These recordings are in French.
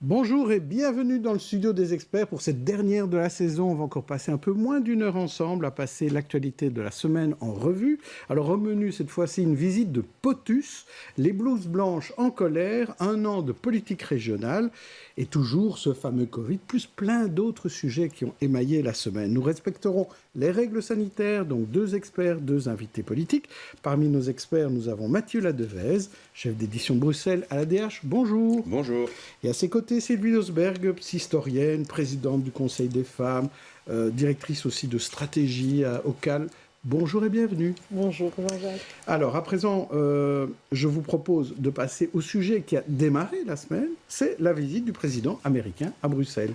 Bonjour et bienvenue dans le studio des experts pour cette dernière de la saison. On va encore passer un peu moins d'une heure ensemble à passer l'actualité de la semaine en revue. Alors au menu cette fois-ci une visite de POTUS, les blouses blanches en colère, un an de politique régionale et toujours ce fameux Covid, plus plein d'autres sujets qui ont émaillé la semaine. Nous respecterons les règles sanitaires, donc 2 experts, 2 invités politiques. Parmi nos experts, nous avons Mathieu Ladevez, chef d'édition Bruxelles à l'ADH. Bonjour. Bonjour. Et à ses côtés, Sylvie Losberg, historienne, présidente du Conseil des femmes, directrice aussi de stratégie au CAL. Bonjour et bienvenue. Bonjour Jean-Jacques. Alors, à présent, je vous propose de passer au sujet qui a démarré la semaine, c'est la visite du président américain à Bruxelles.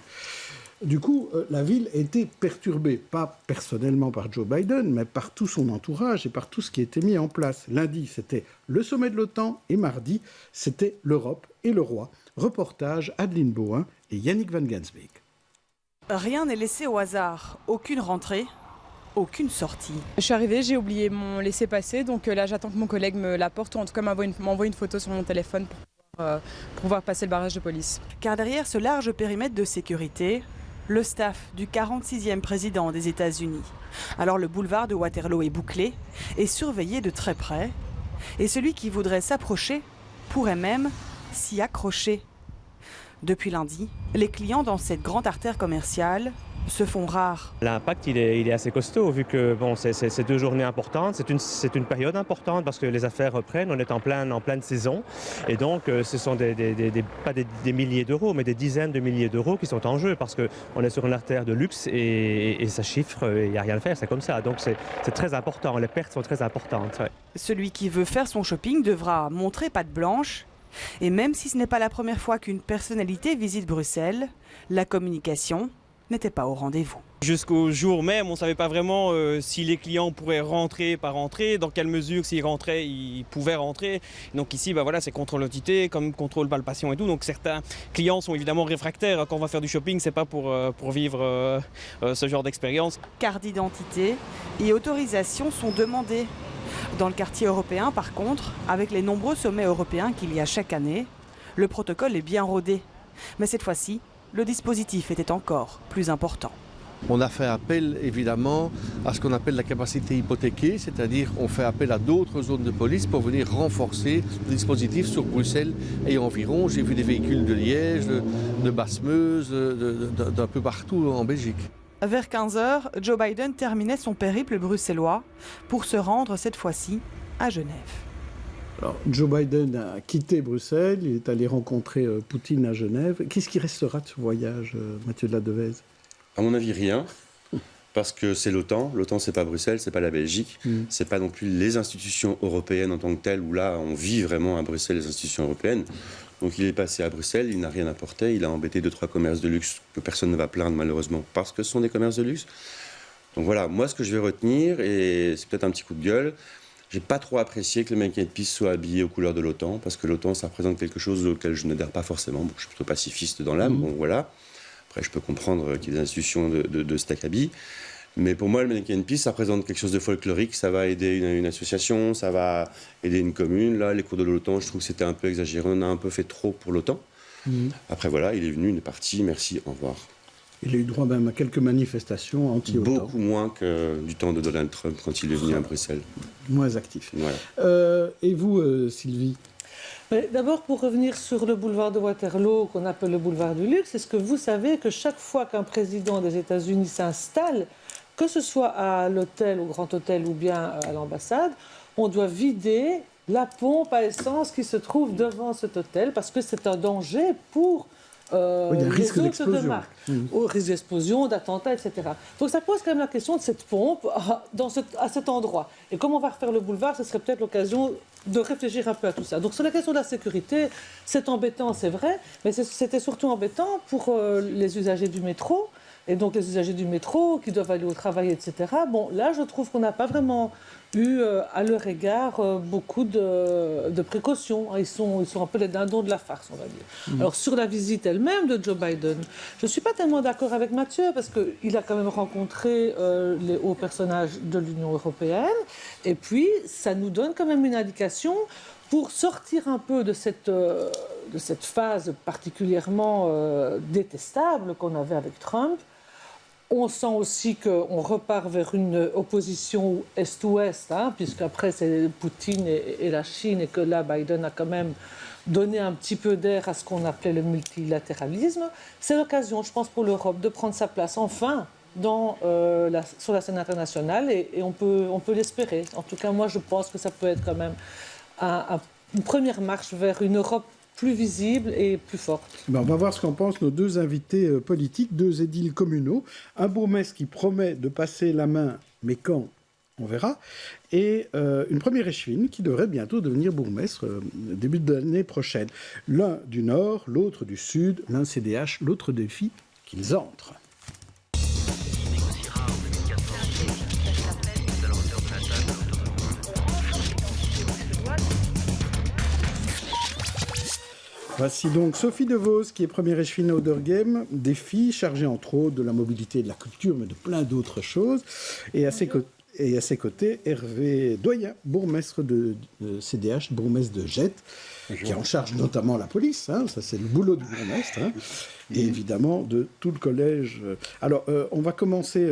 Du coup, la ville était perturbée, pas personnellement par Joe Biden, mais par tout son entourage et par tout ce qui était mis en place. Lundi, c'était le sommet de l'OTAN et mardi, c'était l'Europe et le roi. Reportage Adeline Bohin et Yannick Van Gansbeek. Rien n'est laissé au hasard, aucune rentrée, aucune sortie. Je suis arrivée, j'ai oublié mon laissez-passer, donc là j'attends que mon collègue me l'apporte ou en tout cas m'envoie une photo sur mon téléphone pour pouvoir passer le barrage de police. Car derrière ce large périmètre de sécurité, le staff du 46e président des États-Unis. Alors le boulevard de Waterloo est bouclé et surveillé de très près. Et celui qui voudrait s'approcher pourrait même s'y accrocher. Depuis lundi, les clients dans cette grande artère commerciale se font rares. L'impact il est assez costaud vu que bon, c'est 2 journées importantes, c'est une période importante parce que les affaires reprennent, on est en pleine saison et donc ce sont pas des milliers d'euros mais des dizaines de milliers d'euros qui sont en jeu parce qu'on est sur une artère de luxe et ça chiffre, il n'y a rien à faire, c'est comme ça. Donc c'est très important, les pertes sont très importantes. Ouais. Celui qui veut faire son shopping devra montrer patte blanche. Et même si ce n'est pas la première fois qu'une personnalité visite Bruxelles, la communication n'était pas au rendez-vous. Jusqu'au jour même, on ne savait pas vraiment si les clients pourraient rentrer, pas rentrer, dans quelle mesure s'ils rentraient, ils pouvaient rentrer. Donc ici, voilà, c'est contrôle d'identité, comme contrôle palpation et tout. Donc certains clients sont évidemment réfractaires. Quand on va faire du shopping, c'est pas pour vivre ce genre d'expérience. Carte d'identité et autorisation sont demandées. Dans le quartier européen, par contre, avec les nombreux sommets européens qu'il y a chaque année, le protocole est bien rodé. Mais cette fois-ci, le dispositif était encore plus important. On a fait appel évidemment à ce qu'on appelle la capacité hypothéquée, c'est-à-dire on fait appel à d'autres zones de police pour venir renforcer le dispositif sur Bruxelles et environ. J'ai vu des véhicules de Liège, de Basse-Meuse, d'un peu partout en Belgique. Vers 15h, Joe Biden terminait son périple bruxellois pour se rendre cette fois-ci à Genève. Alors, Joe Biden a quitté Bruxelles, il est allé rencontrer Poutine à Genève. Qu'est-ce qui restera de ce voyage, Mathieu Ladevez ? À mon avis, rien. Parce que c'est l'OTAN. L'OTAN, c'est pas Bruxelles, c'est pas la Belgique. C'est pas non plus les institutions européennes en tant que telles, où là, on vit vraiment à Bruxelles les institutions européennes. Donc il est passé à Bruxelles, il n'a rien apporté. Il a embêté 2-3 commerces de luxe que personne ne va plaindre malheureusement parce que ce sont des commerces de luxe. Donc voilà, moi ce que je vais retenir, et c'est peut-être un petit coup de gueule, j'ai pas trop apprécié que le Make and Peace soit habillé aux couleurs de l'OTAN, parce que l'OTAN, ça représente quelque chose auquel je n'adhère pas forcément. Bon, je suis plutôt pacifiste dans l'âme, bon voilà. Après, je peux comprendre qu'il y ait des institutions de cet acabit. Mais pour moi, le Make and Peace, ça représente quelque chose de folklorique. Ça va aider une association, ça va aider une commune. Là, les cours de l'OTAN, je trouve que c'était un peu exagéré. On a un peu fait trop pour l'OTAN. Après, voilà, il est venu, il est parti. Merci, au revoir. Il a eu droit même à quelques manifestations anti-OTAN. Beaucoup moins que du temps de Donald Trump quand il est venu à Bruxelles. Moins actif. Voilà. Et vous, Sylvie ? D'abord, pour revenir sur le boulevard de Waterloo, qu'on appelle le boulevard du luxe, est-ce que vous savez que chaque fois qu'un président des États-Unis s'installe, que ce soit à l'hôtel, au Grand Hôtel ou bien à l'ambassade, on doit vider la pompe à essence qui se trouve devant cet hôtel parce que c'est un danger pour les hôtes de marque, au risque d'explosion, d'attentats, etc. Donc ça pose quand même la question de cette pompe à cet endroit. Et comme on va refaire le boulevard, ce serait peut-être l'occasion de réfléchir un peu à tout ça. Donc sur la question de la sécurité, c'est embêtant, c'est vrai, mais c'était surtout embêtant pour les usagers du métro. Et donc les usagers du métro qui doivent aller au travail, etc. Bon, là, je trouve qu'on n'a pas vraiment eu à leur égard beaucoup de précautions. Ils sont un peu les dindons de la farce, on va dire. Alors sur la visite elle-même de Joe Biden, je ne suis pas tellement d'accord avec Mathieu parce qu'il a quand même rencontré les hauts personnages de l'Union européenne. Et puis, ça nous donne quand même une indication pour sortir un peu de cette cette phase particulièrement détestable qu'on avait avec Trump. On sent aussi qu'on repart vers une opposition Est-Ouest, hein, puisqu'après c'est Poutine et la Chine, et que là Biden a quand même donné un petit peu d'air à ce qu'on appelait le multilatéralisme. C'est l'occasion, je pense, pour l'Europe de prendre sa place enfin sur la scène internationale, et on peut l'espérer. En tout cas, moi je pense que ça peut être quand même une première marche vers une Europe plus visible et plus forte. On va voir ce qu'en pensent nos deux invités politiques, deux édiles communaux. Un bourgmestre qui promet de passer la main, mais quand, on verra. Et une première échevine qui devrait bientôt devenir bourgmestre début de l'année prochaine. L'un du nord, l'autre du sud, l'un CDH, l'autre défi qu'ils entrent. Voici donc Sophie Devos, qui est première échevine à Ouderghem, défi chargée entre autres de la mobilité et de la culture, mais de plein d'autres choses. Et à ses côtés, Hervé Doyen, bourgmestre de CDH, bourgmestre de Jette, qui est en charge notamment la police, hein, ça c'est le boulot du bourgmestre, hein, et évidemment de tout le collège. Alors, on va commencer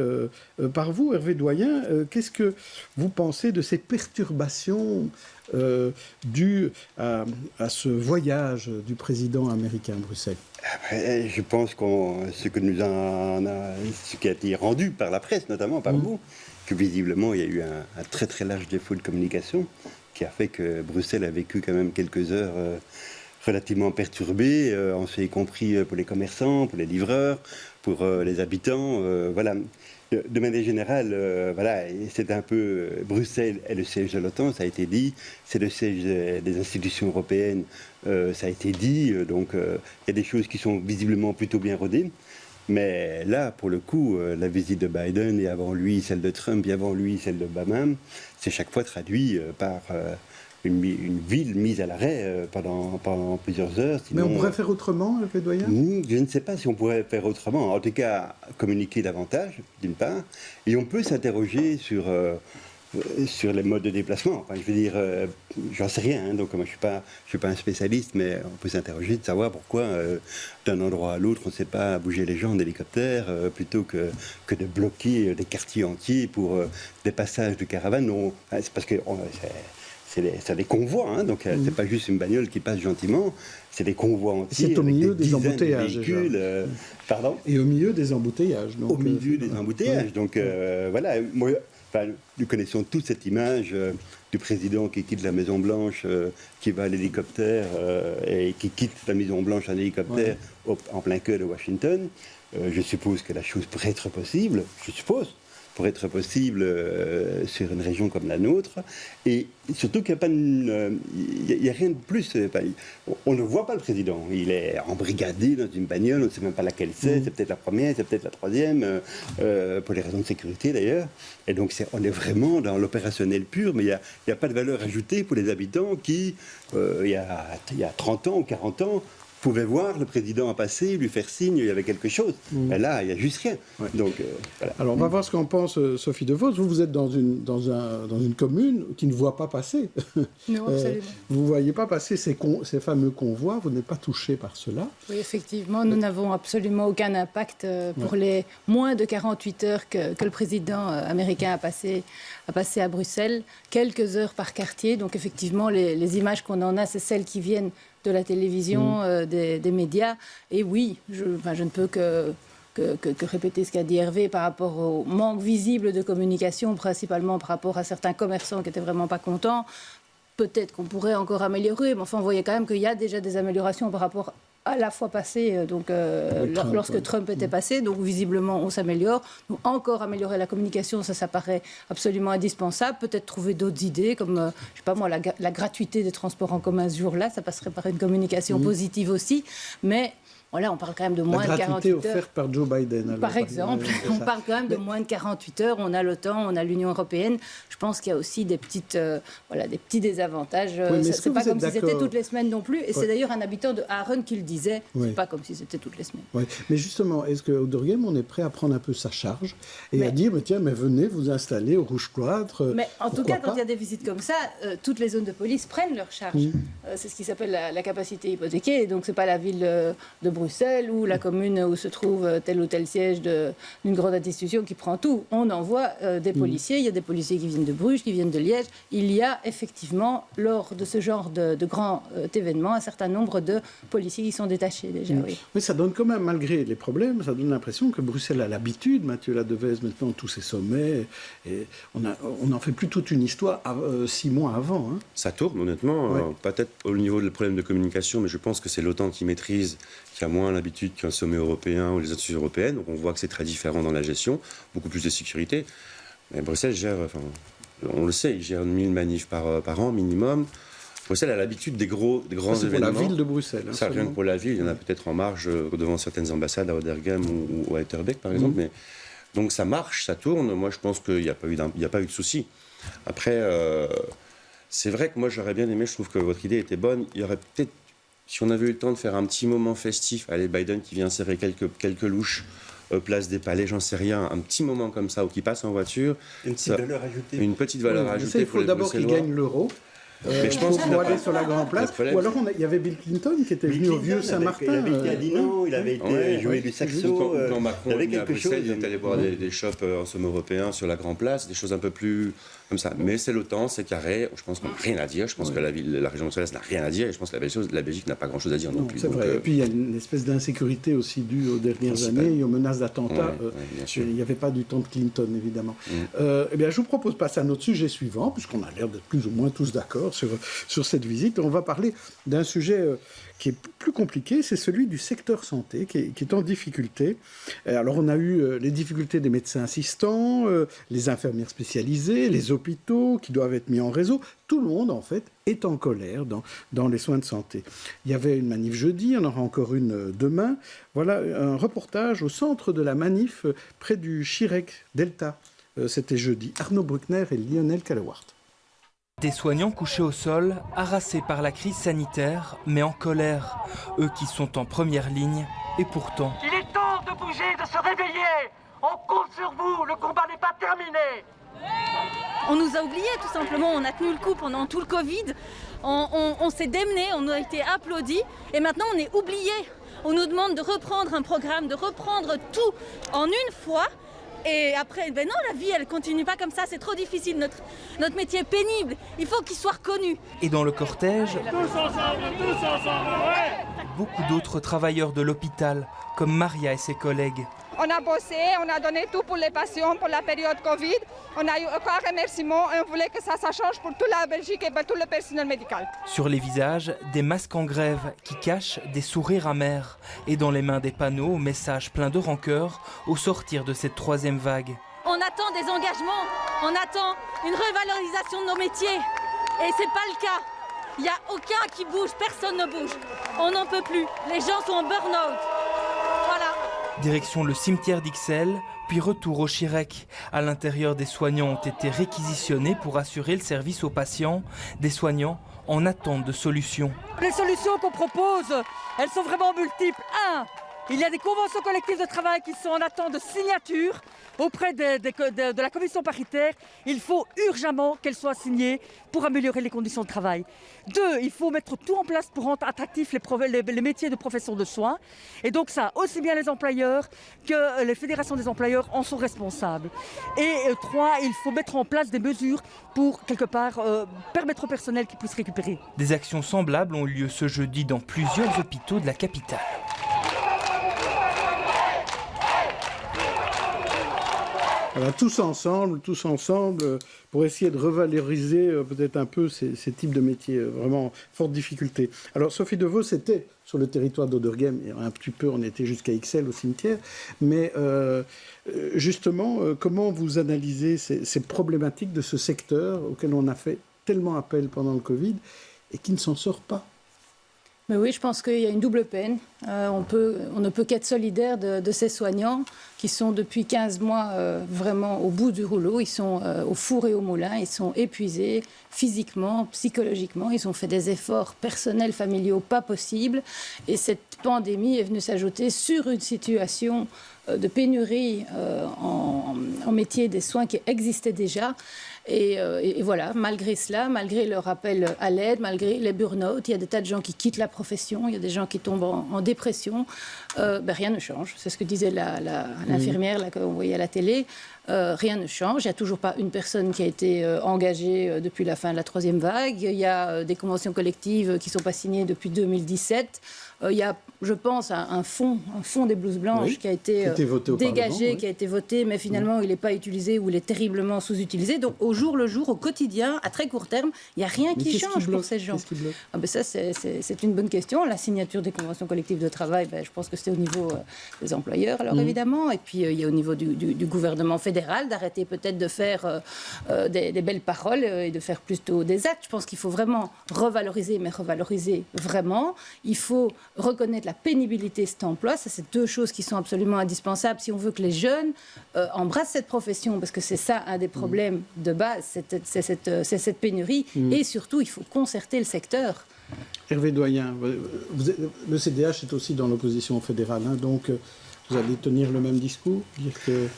par vous, Hervé Doyen. Qu'est-ce que vous pensez de ces perturbations dues à ce voyage du président américain à Bruxelles? Je pense ce qui a été rendu par la presse, notamment par vous, que visiblement il y a eu un très très large défaut de communication qui a fait que Bruxelles a vécu quand même quelques heures relativement perturbées, y compris pour les commerçants, pour les livreurs, pour les habitants. Voilà. De manière générale, voilà, c'est un peu Bruxelles est le siège de l'OTAN, ça a été dit, c'est le siège des institutions européennes, ça a été dit, donc il y a des choses qui sont visiblement plutôt bien rodées. Mais là, pour le coup, la visite de Biden et avant lui celle de Trump et avant lui celle d'Obama, c'est chaque fois traduit par une ville mise à l'arrêt pendant plusieurs heures. Sinon, mais on pourrait faire autrement, Hervé Doyen ? Je ne sais pas si on pourrait faire autrement. En tout cas, communiquer davantage, d'une part, et on peut s'interroger sur les modes de déplacement. Enfin, je veux dire, j'en sais rien, hein, donc moi je suis pas un spécialiste, mais on peut s'interroger de savoir pourquoi d'un endroit à l'autre on ne sait pas bouger les gens en hélicoptère plutôt que de bloquer des quartiers entiers pour des passages de caravanes. C'est parce que c'est des convois, hein, donc c'est pas juste une bagnole qui passe gentiment, c'est des convois entiers. C'est au milieu des embouteillages. Pardon ? Et au milieu des embouteillages. Donc, au milieu des embouteillages. Donc voilà, moi, nous connaissons toute cette image du président qui quitte la Maison-Blanche, qui va à l'hélicoptère et qui quitte la Maison-Blanche en hélicoptère en plein cœur de Washington. Je suppose que la chose pourrait être possible, sur une région comme la nôtre, et surtout qu'il n'y a rien de plus. On ne voit pas le président, il est embrigadé dans une bagnole, on ne sait même pas laquelle c'est peut-être la première, c'est peut-être la troisième, pour les raisons de sécurité d'ailleurs, et donc on est vraiment dans l'opérationnel pur, mais il n'y a pas de valeur ajoutée pour les habitants qui, il y a 30 ans ou 40 ans, pouvait voir le président passer, lui faire signe, il y avait quelque chose. Mais là, il n'y a juste rien. Ouais. Donc, voilà. Alors, on va voir ce qu'en pense Sophie Devos. Vous êtes dans une commune qui ne voit pas passer. Non, absolument. Vous ne voyez pas passer ces fameux convois, vous n'êtes pas touché par cela. Oui, effectivement, nous n'avons absolument aucun impact pour les moins de 48 heures que le président américain a passé à Bruxelles, quelques heures par quartier. Donc, effectivement, les images qu'on en a, c'est celles qui viennent de la télévision, des médias. Et oui, je ne peux que répéter ce qu'a dit Hervé par rapport au manque visible de communication, principalement par rapport à certains commerçants qui n'étaient vraiment pas contents. Peut-être qu'on pourrait encore améliorer, mais enfin, on voyait quand même qu'il y a déjà des améliorations par rapport à la fois passée, lorsque Trump était passé. Donc, visiblement, on s'améliore. Donc, encore améliorer la communication, ça paraît absolument indispensable. Peut-être trouver d'autres idées, comme, je sais pas moi, la gratuité des transports en commun ce jour-là. Ça passerait par une communication positive aussi. Mais Voilà, on parle quand même de moins de 48 heures. La gratuité offerte par Joe Biden. Alors, par exemple, on parle quand même de moins de 48 heures. On a l'OTAN, on a l'Union européenne. Je pense qu'il y a aussi des petits désavantages. C'est pas comme si c'était toutes les semaines non plus. Et c'est d'ailleurs un habitant de Aaron qui le disait. C'est pas comme si c'était toutes les semaines. Mais justement, est-ce qu'au Durghem, on est prêt à prendre un peu sa charge et à dire, tiens, mais venez vous installer au Rouge Cloître. Mais en tout cas, quand il y a des visites comme ça, toutes les zones de police prennent leur charge. C'est ce qui s'appelle la capacité hypothéquée. Et donc, c'est pas la ville de Bruxelles ou la commune où se trouve tel ou tel siège d'une grande institution qui prend tout. On envoie des policiers. Il y a des policiers qui viennent de Bruges, qui viennent de Liège. Il y a effectivement, lors de ce genre de grands événements, un certain nombre de policiers qui sont détachés déjà. Mais ça donne quand même, malgré les problèmes, ça donne l'impression que Bruxelles a l'habitude, Mathieu Ladevez, maintenant, tous ces sommets. Et on n'en fait plus toute une histoire 6 mois avant. Ça tourne, honnêtement. Peut-être au niveau du problème de communication, mais je pense que c'est l'OTAN qui maîtrise, qui a moins l'habitude qu'un sommet européen ou les institutions européennes. Donc on voit que c'est très différent dans la gestion, beaucoup plus de sécurité. Mais Bruxelles gère, on le sait, il gère 1000 manifs par an minimum. Bruxelles a l'habitude des grands événements. C'est pour la ville de Bruxelles. Ça, rien que pour la ville. Il y en a peut-être en marge devant certaines ambassades à Rotterdam ou à Etterbeek, par exemple. Mais, donc ça marche, ça tourne. Moi, je pense qu'il n'y a pas eu de souci. Après, c'est vrai que moi, j'aurais bien aimé, je trouve que votre idée était bonne. Il y aurait peut-être, si on avait eu le temps de faire un petit moment festif, allez, Biden qui vient serrer quelques louches, place des Palais, j'en sais rien, un petit moment comme ça, ou qui passe en voiture. Une petite valeur ajoutée. Une petite valeur ajoutée. Il faut d'abord qu'il gagne l'euro. Mais je pense pour aller sur la Grande Place. Ou alors, il y avait Bill Clinton qui était venu au Vieux Saint-Martin. Il avait été à Dinan, il avait été jouer du saxo. Quand Macron est venu à Bruxelles, il est allé boire des chopes en sommet européen sur la Grande Place, des choses un peu plus comme ça. Mais c'est l'OTAN, c'est carré. Je pense qu'on n'a rien à dire. Je pense que la région bruxelloise n'a rien à dire. Et je pense que la Belgique n'a pas grand-chose à dire non plus. C'est vrai. Et puis il y a une espèce d'insécurité aussi due aux dernières années et aux menaces d'attentats. Il n'y avait pas du temps de Clinton, évidemment. Eh bien, je vous propose de passer à notre sujet suivant, puisqu'on a l'air d'être plus ou moins tous d'accord sur cette visite. On va parler d'un sujet qui est plus compliqué, c'est celui du secteur santé qui est en difficulté. Alors on a eu les difficultés des médecins assistants, les infirmières spécialisées, les hôpitaux qui doivent être mis en réseau. Tout le monde, en fait, est en colère dans les soins de santé. Il y avait une manif jeudi, il y en aura encore une demain. Voilà un reportage au centre de la manif près du Chirec Delta. C'était jeudi. Arnaud Bruckner et Lionel Calawart. Des soignants couchés au sol, harassés par la crise sanitaire, mais en colère. Eux qui sont en première ligne, et pourtant... Il est temps de bouger, de se réveiller. On compte sur vous, le combat n'est pas terminé. On nous a oubliés tout simplement, on a tenu le coup pendant tout le Covid. On s'est démenés, on a été applaudis, et maintenant on est oubliés. On nous demande de reprendre un programme, de reprendre tout en une fois. Et après, ben non, la vie, elle continue pas comme ça, c'est trop difficile, notre métier est pénible, il faut qu'il soit reconnu. Et dans le cortège, tous ensemble, ouais. Beaucoup d'autres travailleurs de l'hôpital, comme Maria et ses collègues. On a bossé, on a donné tout pour les patients, pour la période Covid. On a eu aucun remerciement et on voulait que ça change pour toute la Belgique et pour tout le personnel médical. Sur les visages, des masques en grève qui cachent des sourires amers. Et dans les mains des panneaux, messages pleins de rancœur au sortir de cette troisième vague. On attend des engagements, on attend une revalorisation de nos métiers. Et c'est pas le cas. Il n'y a aucun qui bouge, personne ne bouge. On n'en peut plus, les gens sont en burn-out. Voilà. Direction le cimetière d'Ixelles, puis retour au Chirec. À l'intérieur, des soignants ont été réquisitionnés pour assurer le service aux patients. Des soignants en attente de solutions. Les solutions qu'on propose, elles sont vraiment multiples. 1. Il y a des conventions collectives de travail qui sont en attente de signature auprès de la commission paritaire. Il faut urgemment qu'elles soient signées pour améliorer les conditions de travail. 2. Il faut mettre tout en place pour rendre attractifs les métiers de profession de soins. Et donc ça, aussi bien les employeurs que les fédérations des employeurs en sont responsables. Et 3. Il faut mettre en place des mesures pour, quelque part, permettre au personnel qu'ils puissent récupérer. Des actions semblables ont eu lieu ce jeudi dans plusieurs hôpitaux de la capitale. Voilà, tous ensemble, pour essayer de revaloriser peut-être un peu ces types de métiers, vraiment forte difficulté. Alors Sophie Devaux, c'était sur le territoire d'Oderghem, et un petit peu on était jusqu'à Ixelles au cimetière, mais justement, comment vous analysez ces problématiques de ce secteur auquel on a fait tellement appel pendant le Covid et qui ne s'en sort pas ? Mais oui, je pense qu'il y a une double peine. On ne peut qu'être solidaire de ces soignants qui sont depuis 15 mois vraiment au bout du rouleau. Ils sont au four et au moulin, ils sont épuisés physiquement, psychologiquement. Ils ont fait des efforts personnels, familiaux pas possibles. Et cette pandémie est venue s'ajouter sur une situation de pénurie en métier des soins qui existait déjà. Et voilà, malgré cela, malgré leur appel à l'aide, malgré les burn-out, il y a des tas de gens qui quittent la profession, il y a des gens qui tombent en dépression. Rien ne change. C'est ce que disait l'infirmière qu'on voyait à la télé. Rien ne change. Il n'y a toujours pas une personne qui a été engagée depuis la fin de la 3e vague. Il y a des conventions collectives qui ne sont pas signées depuis 2017. Il y a, je pense, un fonds des blouses blanches qui a été dégagé, qui a été voté, mais finalement, il n'est pas utilisé ou il est terriblement sous-utilisé. Donc, au jour le jour, au quotidien, à très court terme, il n'y a rien qui change pour ces gens. Ça, c'est une bonne question. La signature des conventions collectives de travail, je pense que c'est au niveau des employeurs, alors évidemment. Et puis, il y a au niveau du gouvernement fédéral d'arrêter peut-être de faire des belles paroles et de faire plutôt des actes. Je pense qu'il faut vraiment revaloriser, mais revaloriser vraiment. Il faut reconnaître la pénibilité de cet emploi. Ça, c'est deux choses qui sont absolument indispensables si on veut que les jeunes embrassent cette profession, parce que c'est ça un des problèmes de base, c'est cette pénurie. Et surtout, il faut concerter le secteur. Hervé Doyen, le CDH est aussi dans l'opposition fédérale, donc vous allez tenir le même discours, dire que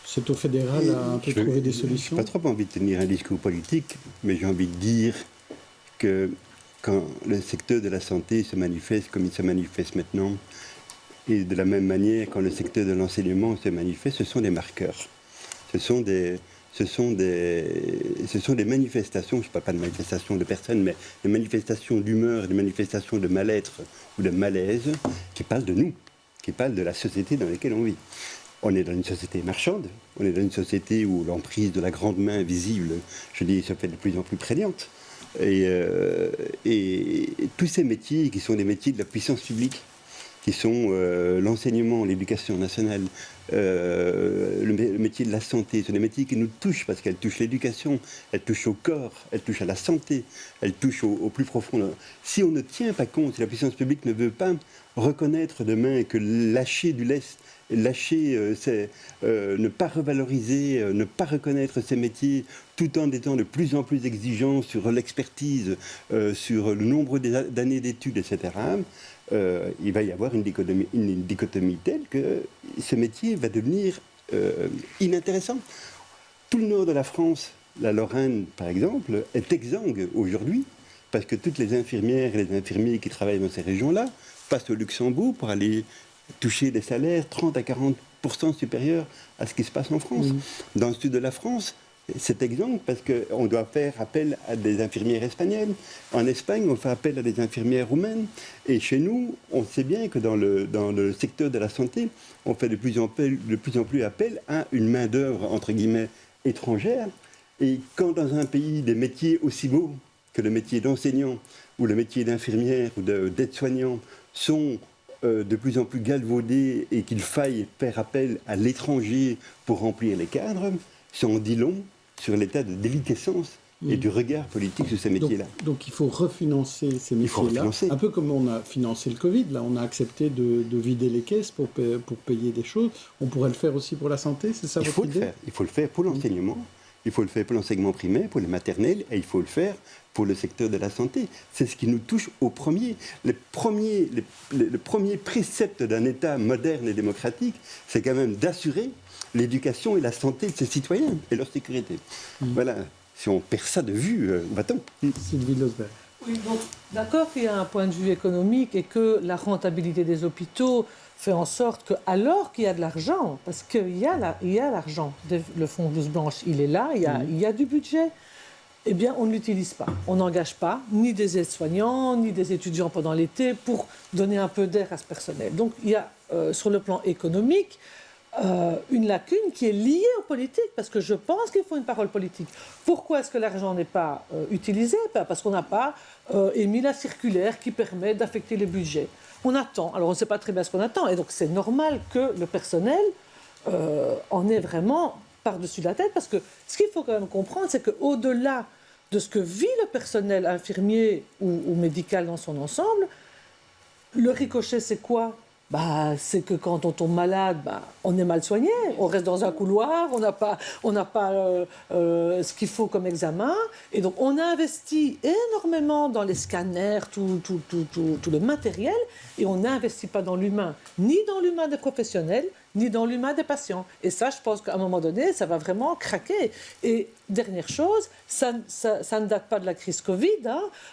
c'est au fédéral à un peu trouver des solutions. Je n'ai pas trop envie de tenir un discours politique, mais j'ai envie de dire que quand le secteur de la santé se manifeste comme il se manifeste maintenant, et de la même manière quand le secteur de l'enseignement se manifeste, ce sont des marqueurs. Ce sont des manifestations, je ne parle pas de manifestations de personnes, mais des manifestations d'humeur, des manifestations de mal-être ou de malaise qui parlent de nous, qui parlent de la société dans laquelle on vit. On est dans une société marchande, on est dans une société où l'emprise de la grande main visible, je dis, se fait de plus en plus prégnante. Et tous ces métiers qui sont des métiers de la puissance publique, qui sont l'enseignement, l'éducation nationale, le métier de la santé, sont des métiers qui nous touchent parce qu'elles touchent l'éducation, elles touchent au corps, elles touchent à la santé, elles touchent au plus profond. Si on ne tient pas compte, si la puissance publique ne veut pas reconnaître demain que lâcher du lest, c'est ne pas revaloriser, ne pas reconnaître ces métiers tout en étant de plus en plus exigeants sur l'expertise, sur le nombre d'années d'études, etc., il va y avoir une dichotomie telle que ce métier va devenir inintéressant. Tout le nord de la France, la Lorraine par exemple, est exsangue aujourd'hui parce que toutes les infirmières et les infirmiers qui travaillent dans ces régions-là passent au Luxembourg pour aller toucher des salaires 30 à 40% supérieurs à ce qui se passe en France. Dans le sud de la France, c'est exsangue parce qu'on doit faire appel à des infirmières espagnoles. En Espagne, on fait appel à des infirmières roumaines. Et chez nous, on sait bien que dans le secteur de la santé, on fait de plus en plus appel à une main-d'œuvre, entre guillemets, étrangère. Et quand dans un pays, des métiers aussi beaux que le métier d'enseignant ou le métier d'infirmière ou d'aide-soignant sont de plus en plus galvaudés et qu'il faille faire appel à l'étranger pour remplir les cadres, ça en dit long sur l'état de déliquescence et du regard politique sur ces métiers-là. Donc il faut refinancer ces métiers-là, un peu comme on a financé le Covid. Là, on a accepté de vider les caisses pour payer des choses. On pourrait le faire aussi pour la santé, c'est ça votre idée ? Il faut le faire pour l'enseignement, il faut le faire pour l'enseignement primaire, pour les maternelles, et il faut le faire pour le secteur de la santé. C'est ce qui nous touche au premier. Le premier précepte d'un État moderne et démocratique, c'est quand même d'assurer l'éducation et la santé de ses citoyens et leur sécurité. Voilà. Si on perd ça de vue, va-t-on ? Sylvie Losberg. Oui, donc d'accord qu'il y a un point de vue économique et que la rentabilité des hôpitaux fait en sorte que, alors qu'il y a de l'argent, parce qu'il y a l'argent, le fonds Blouse Blanche, il est là, il y a du budget, eh bien, on ne l'utilise pas. On n'engage pas ni des aides-soignants, ni des étudiants pendant l'été pour donner un peu d'air à ce personnel. Donc, il y a, sur le plan économique, une lacune qui est liée aux politiques, parce que je pense qu'il faut une parole politique. Pourquoi est-ce que l'argent n'est pas utilisé ? Parce qu'on n'a pas émis la circulaire qui permet d'affecter les budgets. On attend. Alors, on ne sait pas très bien ce qu'on attend. Et donc, c'est normal que le personnel en ait vraiment par-dessus la tête, parce que ce qu'il faut quand même comprendre, c'est qu'au-delà de ce que vit le personnel infirmier ou médical dans son ensemble, le ricochet, c'est quoi ? C'est que quand on tombe malade, on est mal soigné, on reste dans un couloir, on n'a pas ce qu'il faut comme examen. Et donc, on a investi énormément dans les scanners, tout le matériel, et on n'investit pas dans l'humain, ni dans l'humain des professionnels, ni dans l'humain des patients. Et ça, je pense qu'à un moment donné, ça va vraiment craquer. Et dernière chose, ça ne date pas de la crise Covid.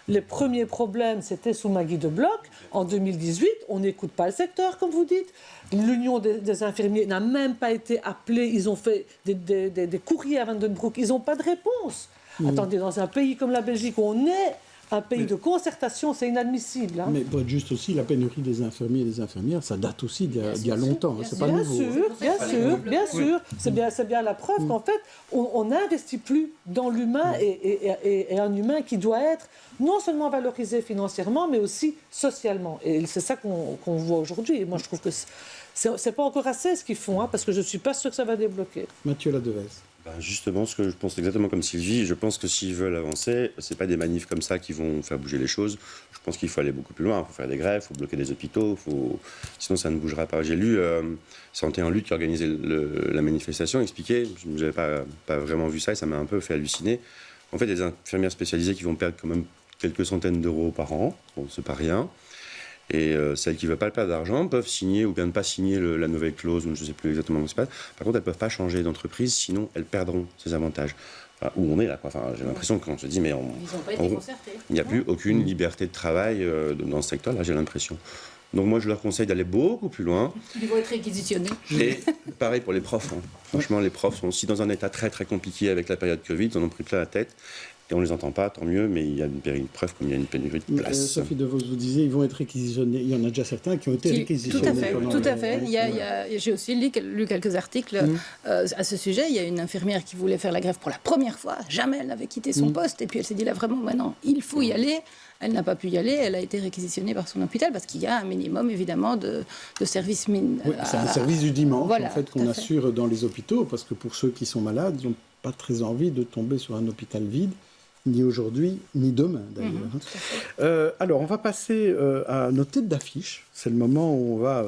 Les premiers problèmes, c'était sous Maggie de Bloch. En 2018, on n'écoute pas le secteur, comme vous dites. L'Union des infirmiers n'a même pas été appelée. Ils ont fait des courriers à Van den Broek. Ils n'ont pas de réponse. Attendez, dans un pays comme la Belgique, où on est un pays de concertation, c'est inadmissible. Mais pour être juste aussi, la pénurie des infirmiers et des infirmières, ça date aussi d'il y a longtemps. C'est pas nouveau. Bien sûr. C'est bien la preuve qu'en fait, on n'investit plus dans l'humain et un humain qui doit être non seulement valorisé financièrement, mais aussi socialement. Et c'est ça qu'on voit aujourd'hui. Et moi, je trouve que c'est pas encore assez ce qu'ils font, parce que je suis pas sûre que ça va débloquer. Mathieu Ladevez. Justement, ce que je pense exactement comme Sylvie, je pense que s'ils veulent avancer, c'est pas des manifs comme ça qui vont faire bouger les choses. Je pense qu'il faut aller beaucoup plus loin. Il faut faire des grèves, il faut bloquer des hôpitaux, sinon ça ne bougera pas. J'ai lu Santé en lutte qui organisait la manifestation, expliquait, je n'avais pas vraiment vu ça et ça m'a un peu fait halluciner. En fait, il y a des infirmières spécialisées qui vont perdre quand même quelques centaines d'euros par an, bon, c'est pas rien. Et celles qui ne veulent pas perdre d'argent peuvent signer ou bien ne pas signer la nouvelle clause, ou je ne sais plus exactement comment ça se passe. Par contre, elles ne peuvent pas changer d'entreprise, sinon elles perdront ces avantages. Enfin, où on est là, quoi. Enfin, j'ai l'impression qu'on se dit, mais il n'y a plus aucune liberté de travail dans ce secteur-là, j'ai l'impression. Donc moi, je leur conseille d'aller beaucoup plus loin. Ils vont être réquisitionnés. Et pareil pour les profs. Franchement, les profs sont aussi dans un état très très compliqué avec la période Covid, ils en ont pris plein la tête. Et on ne les entend pas, tant mieux, mais il y a une preuve comme il y a une pénurie de place. Sophie Devos, vous disiez, ils vont être réquisitionnés. Il y en a déjà certains qui ont été réquisitionnés. Tout à fait. J'ai aussi lu quelques articles à ce sujet. Il y a une infirmière qui voulait faire la grève pour la première fois. Jamais elle n'avait quitté son poste. Et puis elle s'est dit là vraiment, maintenant, il faut y aller. Elle n'a pas pu y aller. Elle a été réquisitionnée par son hôpital parce qu'il y a un minimum, évidemment, de services c'est un service du dimanche, voilà, en fait, qu'on assure dans les hôpitaux. Parce que pour ceux qui sont malades, ils n'ont pas très envie de tomber sur un hôpital vide. Ni aujourd'hui, ni demain, d'ailleurs. Alors, on va passer à nos têtes d'affiche. C'est le moment où on va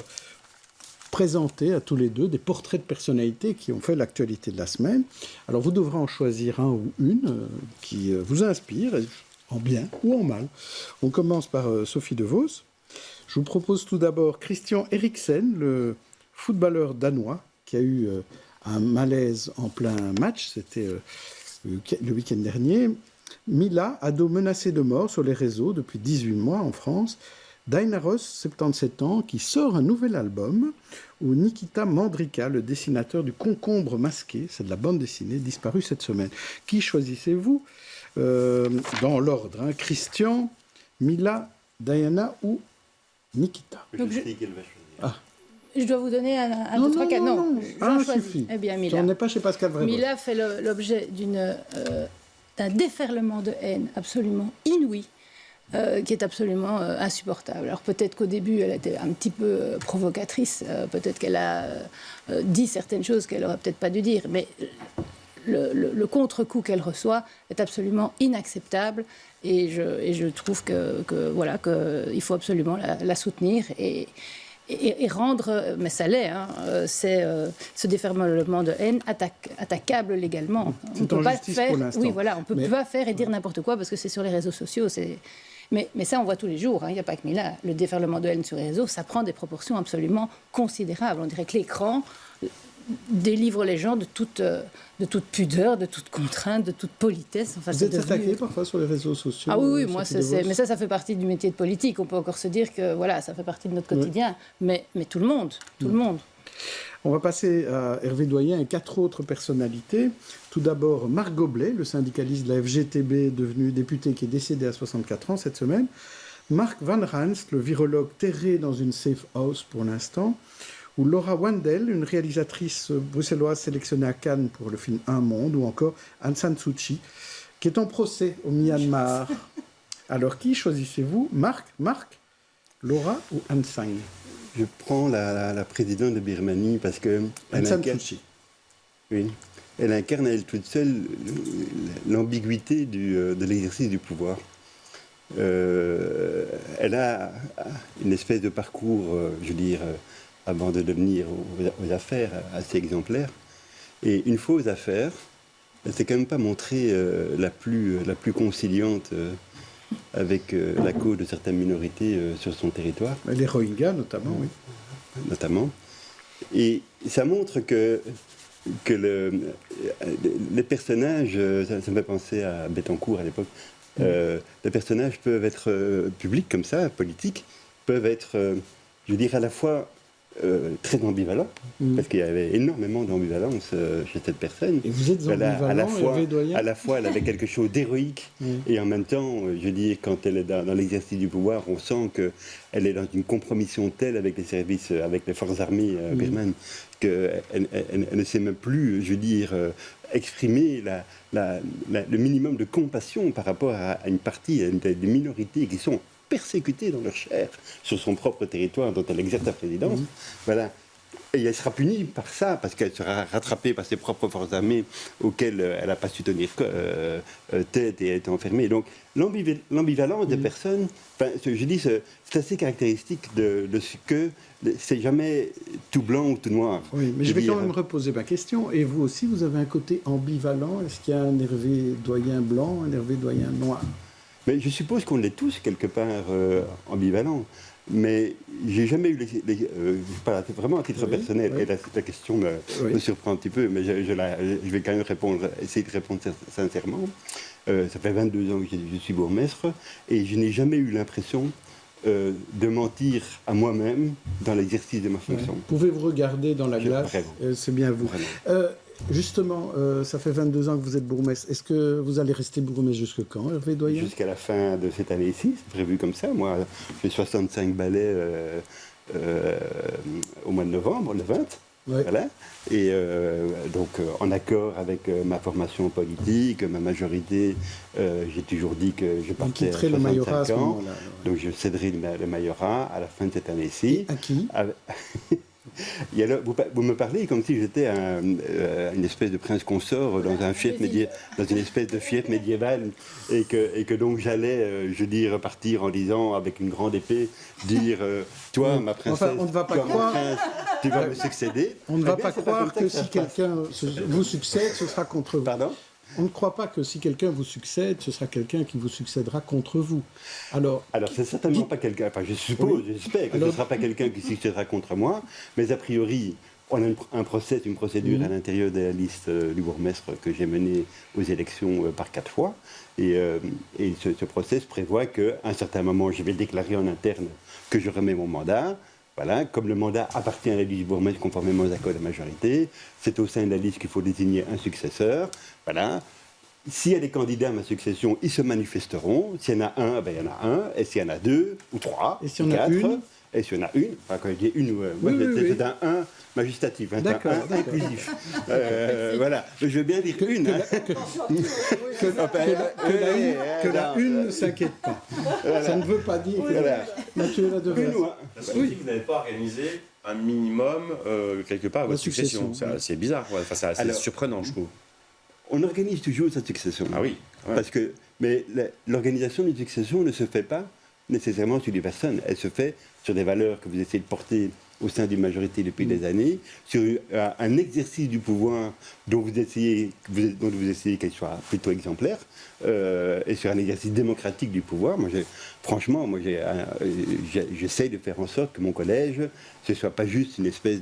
présenter à tous les deux des portraits de personnalités qui ont fait l'actualité de la semaine. Alors, vous devrez en choisir un ou une qui vous inspire, en bien ou en mal. On commence par Sophie Devos. Je vous propose tout d'abord Christian Eriksen, le footballeur danois, qui a eu un malaise en plein match. C'était le week-end dernier. Mila, ado menacée de mort sur les réseaux depuis 18 mois en France. Diana Ross, 77 ans, qui sort un nouvel album. Ou Nikita Mandrika, le dessinateur du Concombre masqué, c'est de la bande dessinée, disparue cette semaine. Qui choisissez-vous dans l'ordre, Christian, Mila, Diana ou Nikita? Je dois vous donner un autre cas. Non, suffit. Eh bien, Mila. On n'est pas chez Pascal Vrébos. Mila fait l'objet d'un déferlement de haine absolument inouï, qui est absolument insupportable. Alors peut-être qu'au début, elle était un petit peu provocatrice, peut-être qu'elle a dit certaines choses qu'elle n'aurait peut-être pas dû dire, mais le contre-coup qu'elle reçoit est absolument inacceptable, et je trouve qu'il faut absolument la soutenir et rendre, mais ça l'est, ce déferlement de haine attaquable légalement. On ne peut pas faire, on peut pas faire et dire n'importe quoi parce que c'est sur les réseaux sociaux. Mais ça, on voit tous les jours. Il n'y a pas que Mila. Le déferlement de haine sur les réseaux, ça prend des proportions absolument considérables. On dirait que l'écran délivre les gens de toute pudeur, de toute contrainte, de toute politesse. Vous êtes attaqué parfois sur les réseaux sociaux? Ah oui, moi, mais ça fait partie du métier de politique. On peut encore se dire que ça fait partie de notre quotidien. Mais tout le monde, tout le monde. On va passer à Hervé Doyen et 4 autres personnalités. Tout d'abord, Marc Goblet, le syndicaliste de la FGTB, devenu député, qui est décédé à 64 ans cette semaine. Mark Van Ranst, le virologue terré dans une safe house pour l'instant. Ou Laura Wandel, une réalisatrice bruxelloise sélectionnée à Cannes pour le film Un Monde, ou encore Aung San Suu Kyi, qui est en procès au Myanmar. Alors, qui choisissez-vous? Marc, Laura ou Aung San? Je prends la présidente de Birmanie parce que Aung San Suu Kyi. Oui, elle incarne à elle toute seule l'ambiguïté de l'exercice du pouvoir. elle a une espèce de parcours, je veux dire, avant de devenir aux affaires, assez exemplaire. Et une fois aux affaires, elle s'est quand même pas montrée la plus conciliante avec la cause de certaines minorités sur son territoire. Les Rohingyas notamment, oui. Notamment. Et ça montre que les personnages, ça me fait penser à Bettencourt à l'époque, les personnages peuvent être publics comme ça, politiques, peuvent être, je veux dire, à la fois très ambivalents, parce qu'il y avait énormément d'ambivalence chez cette personne. Et vous êtes ambivalent, Hervé Doyen ? À la fois, elle avait quelque chose d'héroïque, et en même temps, je dis, quand elle est dans l'exercice du pouvoir, on sent qu'elle est dans une compromission telle avec les services, avec les forces armées birmanes, qu'elle ne sait même plus, je veux dire, exprimer le minimum de compassion par rapport à une partie des minorités qui sont persécutée dans leur chair sur son propre territoire dont elle exerce la présidence. Voilà. Et elle sera punie par ça, parce qu'elle sera rattrapée par ses propres forces armées auxquelles elle n'a pas su tenir tête et a été enfermée. Donc l'ambivalence des personnes, je dis, c'est assez caractéristique de ce que c'est jamais tout blanc ou tout noir. Oui, mais je vais quand même reposer ma question. Et vous aussi, vous avez un côté ambivalent. Est-ce qu'il y a un Hervé Doyen blanc, un Hervé Doyen noir ? Mais je suppose qu'on est tous quelque part ambivalents. Mais j'ai jamais eu vraiment à titre personnel. Et la question me surprend un petit peu, mais je vais quand même essayer de répondre sincèrement. Ça fait 22 ans que je suis bourgmestre et je n'ai jamais eu l'impression de mentir à moi-même dans l'exercice de ma fonction. Pouvez-vous regarder dans la glace ? C'est bien vous. Justement, ça fait 22 ans que vous êtes bourgmestre. Est-ce que vous allez rester bourgmestre jusque quand, Hervé Doyen ? Jusqu'à la fin de cette année-ci, c'est prévu comme ça. Moi, j'ai 65 balais au mois de novembre, le 20. Voilà. Et donc, en accord avec ma formation politique, ma majorité, j'ai toujours dit que je partais à 65 ans. Donc, je céderai le majorat à la fin de cette année-ci. À qui ? Et alors, vous me parlez comme si j'étais une espèce de prince consort dans une espèce de fief médiévale et que donc j'allais, je dis, repartir en disant avec une grande épée, dire toi, ma princesse, on ne va pas croire. Prince, tu vas me succéder. On ne va pas croire que si quelqu'un vous succède, ce sera contre vous. Pardon ? On ne croit pas que si quelqu'un vous succède, ce sera quelqu'un qui vous succédera contre vous. Alors c'est certainement pas quelqu'un, enfin je suppose, j'espère que ce ne sera pas quelqu'un qui succédera contre moi, mais a priori, on a une procédure à l'intérieur de la liste du bourgmestre que j'ai menée aux élections par 4 fois. Et ce process prévoit qu'à un certain moment, je vais déclarer en interne que je remets mon mandat. Voilà, comme le mandat appartient à la liste du bourgmestre conformément aux accords de majorité, c'est au sein de la liste qu'il faut désigner un successeur. Voilà. S'il y a des candidats à ma succession, ils se manifesteront. S'il y en a un, ben, il y en a un. Et s'il y en a 2 ou 3 et s'il y en a une, et s'il y en a une, enfin, quand je dis une, c'est un 1 majustatif, un 1 inclusif. Voilà, je veux bien dire une. Que la une ne s'inquiète pas. Ça ne veut pas dire que Mathieu Ladevers. Parce que vous n'avez pas organisé un minimum quelque part à votre succession. C'est bizarre, enfin, c'est assez surprenant, je trouve. On organise toujours sa succession. Ah oui. Parce que, mais l'organisation d'une succession ne se fait pas nécessairement sur des personnes. Elle se fait sur des valeurs que vous essayez de porter au sein d'une majorité depuis des années, sur un exercice du pouvoir dont vous essayez qu'elle soit plutôt exemplaire, et sur un exercice démocratique du pouvoir. Franchement, j'essaie de faire en sorte que mon collège, ce ne soit pas juste une espèce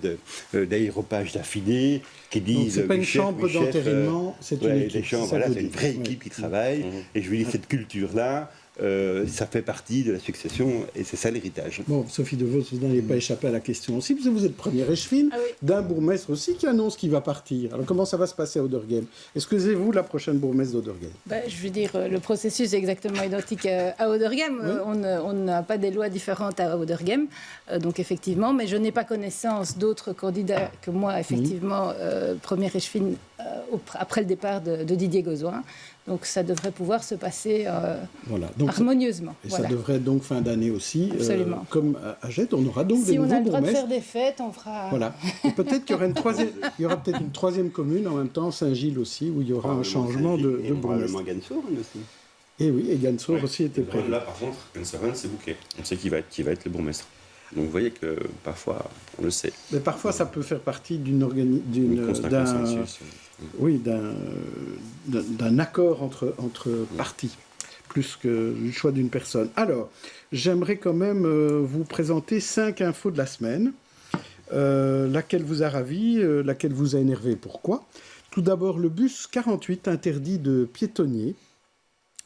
d'aéropage d'affilée qui disent... Ce n'est pas une chambre d'enterrement, c'est une équipe. C'est une vraie équipe qui travaille, et je vous dis, cette culture-là, ça fait partie de la succession et c'est ça l'héritage. Bon, Sophie De Vos, vous n'allez pas échapper à la question aussi, parce que vous êtes première échevine d'un bourgmestre aussi qui annonce qu'il va partir. Alors comment ça va se passer à Auderghem ? Est-ce que c'est vous la prochaine bourgmestre d'Auderghem ? Je veux dire, le processus est exactement identique à Auderghem. On n'a pas des lois différentes à Auderghem, donc effectivement, mais je n'ai pas connaissance d'autres candidats que moi, effectivement, première échevine après le départ de Didier Gauzoin. Donc ça devrait pouvoir se passer harmonieusement. Et ça devrait être donc fin d'année aussi. Absolument. Comme à Gette, on aura donc des nouveaux bourgmestres. Si on a le droit de faire des fêtes, on fera... Voilà. Et peut-être qu'il y aura peut-être une troisième commune en même temps, Saint-Gilles aussi, où il y aura un changement de bourgmestre. Probablement Gansourne aussi. Et oui, et Gansor aussi était prévu. Là, par contre, Gansor, c'est bouquet. On sait qui va être le bourgmestre. Donc vous voyez que parfois, on le sait. Mais parfois, ça peut faire partie d'un accord entre partis, plus que le choix d'une personne. Alors, j'aimerais quand même vous présenter 5 infos de la semaine. Laquelle vous a ravi, laquelle vous a énervé, pourquoi? Tout d'abord, le bus 48 interdit de piétonnier.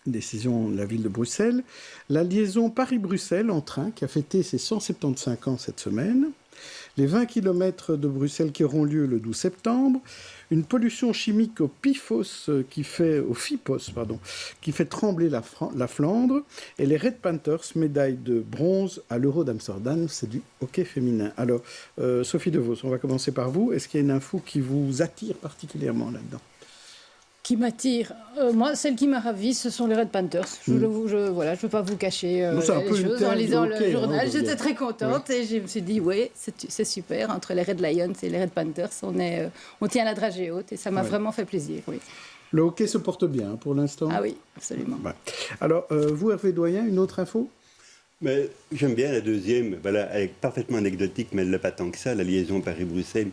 Décision de la ville de Bruxelles. La liaison Paris-Bruxelles en train qui a fêté ses 175 ans cette semaine. Les 20 km de Bruxelles qui auront lieu le 12 septembre. Une pollution chimique au FIPOS qui fait trembler la Flandre. Et les Red Panthers, médaille de bronze à l'Euro d'Amsterdam. C'est du hockey féminin. Alors, Sophie De Vos, on va commencer par vous. Est-ce qu'il y a une info qui vous attire particulièrement là-dedans? Qui m'attire. Moi, celle qui m'a ravie, ce sont les Red Panthers. Je ne veux pas vous cacher les choses. En lisant le journal, j'étais très contente et je me suis dit, oui, c'est super. Entre les Red Lions et les Red Panthers, on tient la dragée haute et ça m'a vraiment fait plaisir. Oui. Le hockey se porte bien pour l'instant? Ah oui, absolument. Ouais. Alors, vous, Hervé Doyen, une autre info? Mais j'aime bien la deuxième. Voilà, elle est parfaitement anecdotique, mais elle n'est pas tant que ça, la liaison Paris-Bruxelles,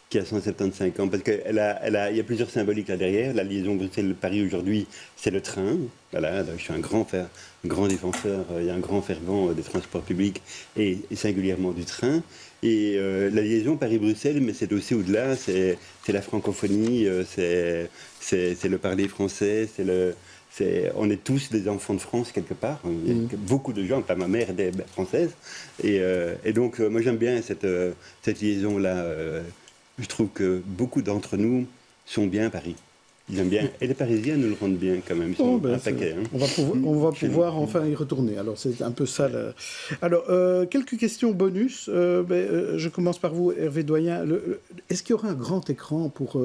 qui a 175 ans, parce qu'il y a plusieurs symboliques là derrière. La liaison Bruxelles-Paris aujourd'hui, c'est le train. Voilà, je suis un grand défenseur, il y a un grand fervent des transports publics et singulièrement du train. Et la liaison Paris-Bruxelles, mais c'est aussi au-delà, c'est la francophonie, c'est le parler français, on est tous des enfants de France quelque part. Il y a beaucoup de gens, pas ma mère est française. Et donc, moi j'aime bien cette liaison-là. Je trouve que beaucoup d'entre nous sont bien à Paris. Ils aiment bien. Et les Parisiens nous le rendent bien quand même. Ils sont un paquet. Hein. On va pouvoir enfin y retourner. Alors c'est un peu ça. Alors, quelques questions bonus. Je commence par vous, Hervé Doyen. Est-ce qu'il y aura un grand écran pour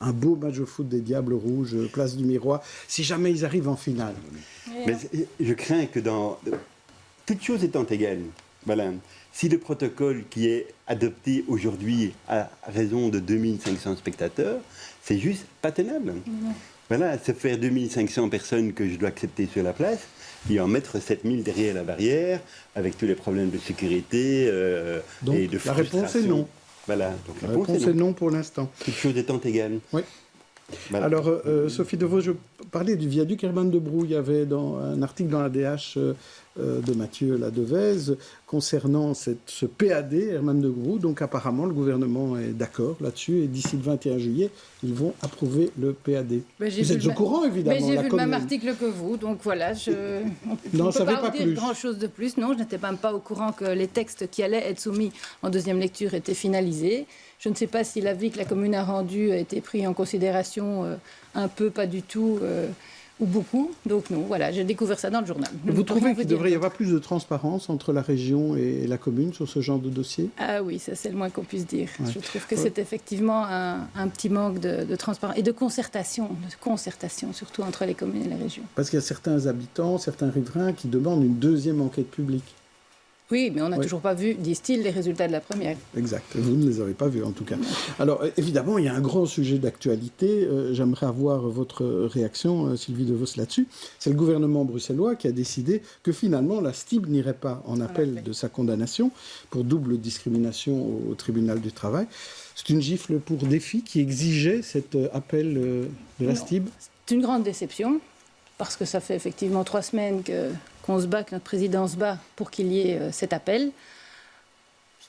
un beau match de foot des Diables Rouges, place du Miroir, si jamais ils arrivent en finale? Mais je crains que toutes choses étant égales, voilà, si le protocole qui est adopté aujourd'hui a raison de 2500 spectateurs, c'est juste pas tenable. Voilà, se faire 2500 personnes que je dois accepter sur la place, et en mettre 7000 derrière la barrière, avec tous les problèmes de sécurité donc, et de frustration. La réponse est non. Voilà, donc la réponse est non pour l'instant. Toutes choses étant égales. Oui. Voilà. Alors, Sophie De Vos, je parlais du viaduc Herman de Brou. Il y avait un article dans la DH de Mathieu Ladevez concernant ce PAD Herman de Brou. Donc, apparemment, le gouvernement est d'accord là-dessus. Et d'ici le 21 juillet, ils vont approuver le PAD. Vous êtes au courant, évidemment. Mais j'ai vu le même article que vous. Donc, voilà, on ne peut pas dire grand-chose de plus. Non, je n'étais même pas au courant que les textes qui allaient être soumis en deuxième lecture étaient finalisés. Je ne sais pas si l'avis que la commune a rendu a été pris en considération un peu, pas du tout, ou beaucoup. Donc non, voilà, j'ai découvert ça dans le journal. Vous trouvez qu'il devrait y avoir plus de transparence entre la région et la commune sur ce genre de dossier? Ah oui, ça c'est le moins qu'on puisse dire. Ouais. Je trouve que c'est effectivement un petit manque de transparence et de concertation surtout entre les communes et les régions. Parce qu'il y a certains habitants, certains riverains qui demandent une deuxième enquête publique. Oui, mais on n'a toujours pas vu, disent-ils, les résultats de la première. Exact. Vous ne les avez pas vus, en tout cas. Alors, évidemment, il y a un grand sujet d'actualité. J'aimerais avoir votre réaction, Sylvie De Vos, là-dessus. C'est le gouvernement bruxellois qui a décidé que finalement, la STIB n'irait pas en appel de sa condamnation pour double discrimination au tribunal du travail. C'est une gifle pour Défi qui exigeait cet appel de la STIB. C'est une grande déception, parce que ça fait effectivement 3 semaines qu'on se bat, que notre président se bat pour qu'il y ait cet appel.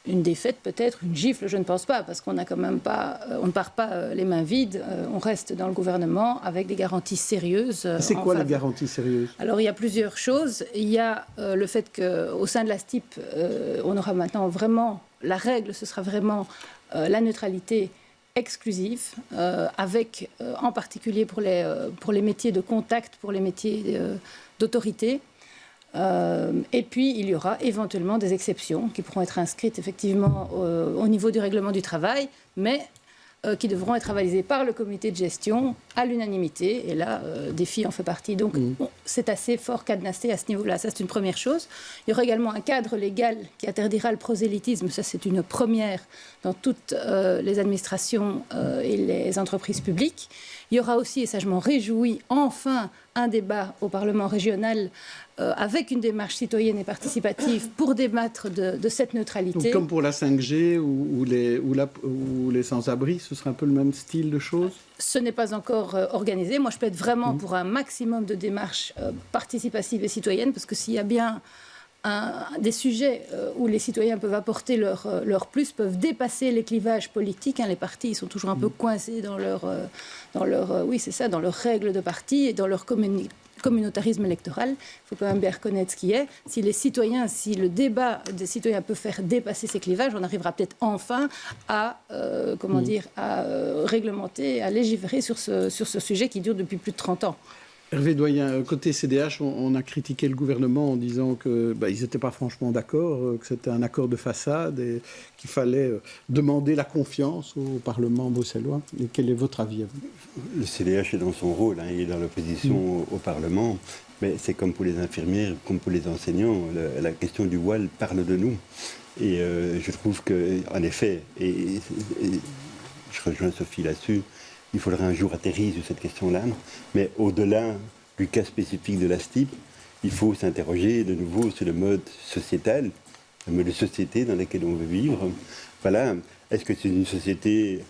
Une défaite peut-être, une gifle, je ne pense pas, parce qu'on n'a quand même pas, on ne part pas les mains vides, on reste dans le gouvernement avec des garanties sérieuses. C'est quoi les garanties sérieuses? Alors il y a plusieurs choses. Il y a le fait qu'au sein de la STIB, on aura maintenant vraiment, la règle, ce sera vraiment la neutralité exclusive, avec en particulier pour les métiers de contact, pour les métiers d'autorité. Et puis, il y aura éventuellement des exceptions qui pourront être inscrites effectivement au niveau du règlement du travail, mais qui devront être avalisées par le comité de gestion à l'unanimité. Et là, Défi en fait partie. Donc, c'est assez fort cadenassé à ce niveau-là. Ça, c'est une première chose. Il y aura également un cadre légal qui interdira le prosélytisme. Ça, c'est une première dans toutes les administrations et les entreprises publiques. Il y aura aussi, et ça je m'en réjouis, enfin un débat au Parlement régional avec une démarche citoyenne et participative pour débattre de cette neutralité. Donc, comme pour la 5G ou les sans-abri, ce sera un peu le même style de choses? Ce n'est pas encore organisé. Moi, je peux être vraiment pour un maximum de démarches participatives et citoyennes, parce que s'il y a bien des sujets où les citoyens peuvent apporter leur plus, peuvent dépasser les clivages politiques. Les partis, ils sont toujours un peu coincés dans leurs règles de parti et dans leur communautarisme électoral. Il faut quand même bien reconnaître ce qui est. Si le débat des citoyens peut faire dépasser ces clivages, on arrivera peut-être enfin à réglementer, à légiférer sur ce sujet qui dure depuis plus de 30 ans. Hervé Doyen, côté CDH, on a critiqué le gouvernement en disant qu'ils n'étaient pas franchement d'accord, que c'était un accord de façade et qu'il fallait demander la confiance au Parlement bruxellois. Et quel est votre avis à vous? Le CDH est dans son rôle, il est dans l'opposition au Parlement, mais c'est comme pour les infirmières, comme pour les enseignants, la question du voile parle de nous. Et je trouve qu'en effet, et je rejoins Sophie là-dessus, il faudra un jour atterrir sur cette question-là. Mais au-delà du cas spécifique de la STIP, il faut s'interroger de nouveau sur le mode sociétal, le mode de société dans lequel on veut vivre. Voilà. Est-ce que c'est une société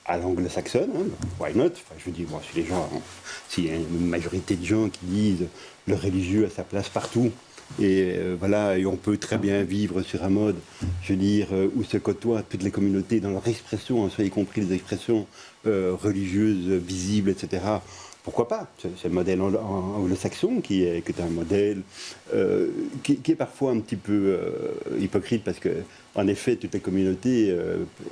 à l'anglo-saxonne? Why not? Je veux dire, si les gens, s'il y a une majorité de gens qui disent le religieux a sa place partout, et voilà, et on peut très bien vivre sur un mode, je veux dire, où se côtoient toutes les communautés dans leur expression, y compris les expressions religieuses, visibles, etc. Pourquoi pas? C'est le modèle anglo-saxon qui est un modèle qui est parfois un petit peu hypocrite parce que, en effet, toutes les communautés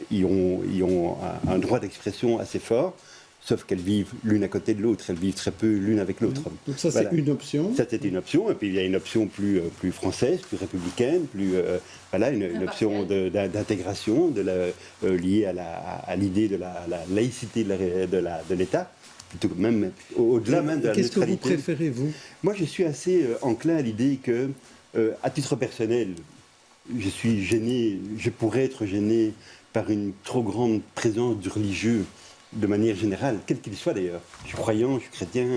y ont un droit d'expression assez fort. Sauf qu'elles vivent l'une à côté de l'autre, elles vivent très peu l'une avec l'autre. Donc ça, c'est une option. Ça, c'est une option. Et puis, il y a une option plus française, plus républicaine, une option d'intégration liée à l'idée de la laïcité de l'État, plutôt même au-delà même de la neutralité. Qu'est-ce que vous préférez, vous? Moi, je suis assez enclin à l'idée que, à titre personnel, je pourrais être gêné par une trop grande présence du religieux de manière générale, quel qu'il soit d'ailleurs. Je suis croyant, je suis chrétien,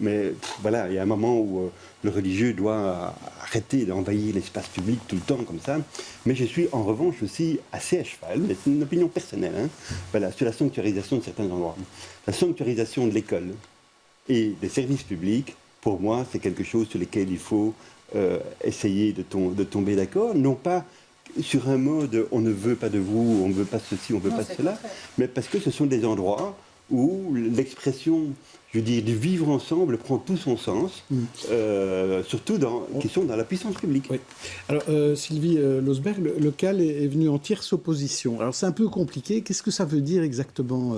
mais voilà, il y a un moment où le religieux doit arrêter d'envahir l'espace public tout le temps comme ça. Mais je suis en revanche aussi assez à cheval, mais c'est une opinion personnelle, sur la sanctuarisation de certains endroits. La sanctuarisation de l'école et des services publics, pour moi, c'est quelque chose sur lequel il faut essayer de tomber d'accord, non pas sur un mode on ne veut pas de vous, on ne veut pas ceci, on ne veut pas cela, mais parce que ce sont des endroits où l'expression, je veux dire, du vivre ensemble prend tout son sens, surtout qui sont dans la puissance publique. Oui. Alors, Sylvie Losberg, le local est venu en tierce opposition. Alors, c'est un peu compliqué. Qu'est-ce que ça veut dire exactement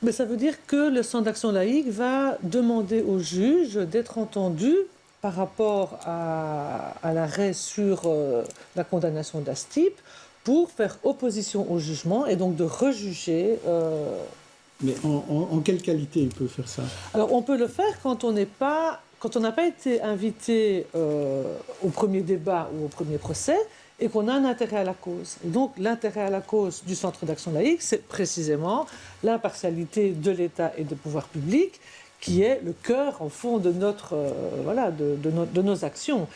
Mais ça veut dire que le Centre d'action laïque va demander au juge d'être entendu par rapport à l'arrêt sur la condamnation d'Astip pour faire opposition au jugement et donc de rejuger. Mais en quelle qualité il peut faire ça? Alors on peut le faire quand on n'a pas été invité au premier débat ou au premier procès et qu'on a un intérêt à la cause. Et donc l'intérêt à la cause du Centre d'action laïque, c'est précisément l'impartialité de l'État et des pouvoirs publics, qui est le cœur, en fond, de nos actions.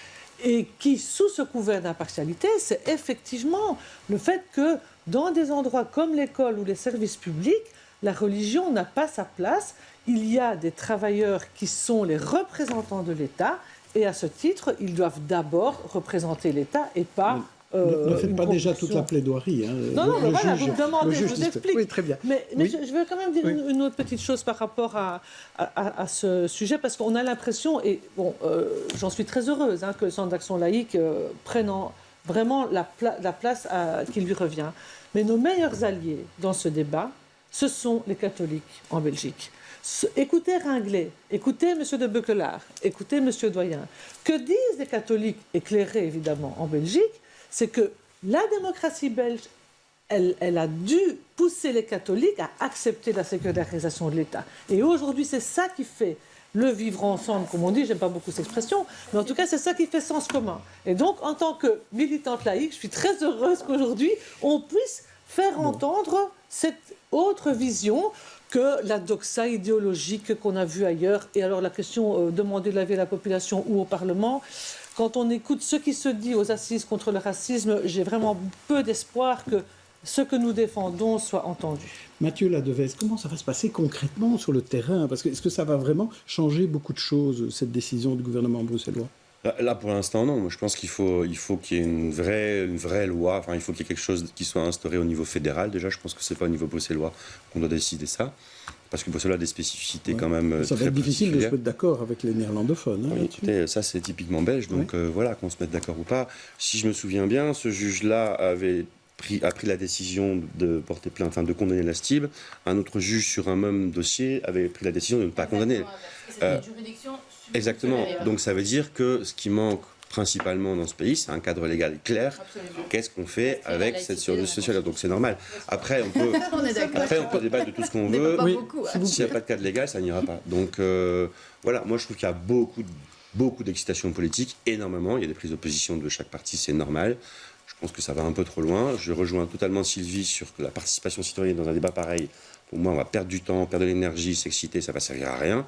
Et qui, sous ce couvert d'impartialité, c'est effectivement le fait que, dans des endroits comme l'école ou les services publics, la religion n'a pas sa place. Il y a des travailleurs qui sont les représentants de l'État, et à ce titre, ils doivent d'abord représenter l'État et pas... ne faites pas déjà toute la plaidoirie. Non, mais voilà, vous me demandez, je vous explique. Oui, très bien. Mais je veux quand même dire une autre petite chose par rapport à ce sujet, parce qu'on a l'impression, et j'en suis très heureuse, que le Centre d'action laïque prenne vraiment la place qui lui revient. Mais nos meilleurs alliés dans ce débat, ce sont les catholiques en Belgique. Écoutez Ringlet, écoutez M. de Beukelaar, écoutez M. Doyen. Que disent les catholiques éclairés, évidemment, en Belgique? C'est que la démocratie belge, elle a dû pousser les catholiques à accepter la sécularisation de l'État. Et aujourd'hui, c'est ça qui fait le vivre ensemble, comme on dit, j'aime pas beaucoup cette expression, mais en tout cas, c'est ça qui fait sens commun. Et donc, en tant que militante laïque, je suis très heureuse qu'aujourd'hui, on puisse faire entendre cette autre vision que la doxa idéologique qu'on a vue ailleurs. Et alors, la question, demander l'avis à la population ou au Parlement, quand on écoute ce qui se dit aux assises contre le racisme, j'ai vraiment peu d'espoir que ce que nous défendons soit entendu. Mathieu Ladevez, comment ça va se passer concrètement sur le terrain? Parce que est-ce que ça va vraiment changer beaucoup de choses, cette décision du gouvernement bruxellois? Là, pour l'instant, non. Je pense qu'il faut qu'il y ait une vraie loi. Enfin, il faut qu'il y ait quelque chose qui soit instauré au niveau fédéral. Déjà, je pense que c'est pas au niveau bruxellois qu'on doit décider ça. Parce que Bruxelles a des spécificités quand même ça va être difficile de se mettre d'accord avec les néerlandophones. Oui, écoutez, ça c'est typiquement belge, donc voilà, qu'on se mette d'accord ou pas. Si je me souviens bien, ce juge-là a pris la décision de porter plainte, enfin de condamner la STIB. Un autre juge sur un même dossier avait pris la décision de ne pas condamner. C'était une juridiction Exactement. supérieure. Donc ça veut dire que ce qui manque principalement dans ce pays, c'est un cadre légal clair. Qu'est-ce qu'on fait avec cette sociale? Donc c'est normal. Après, on peut débattre de tout ce qu'on veut. S'il n'y a pas de cadre légal, ça n'ira pas. Donc voilà, moi je trouve qu'il y a beaucoup d'excitation politique, énormément. Il y a des prises de position de chaque parti, c'est normal. Je pense que ça va un peu trop loin. Je rejoins totalement Sylvie sur la participation citoyenne dans un débat pareil. Pour moi, on va perdre du temps, perdre de l'énergie, s'exciter, ça va servir à rien.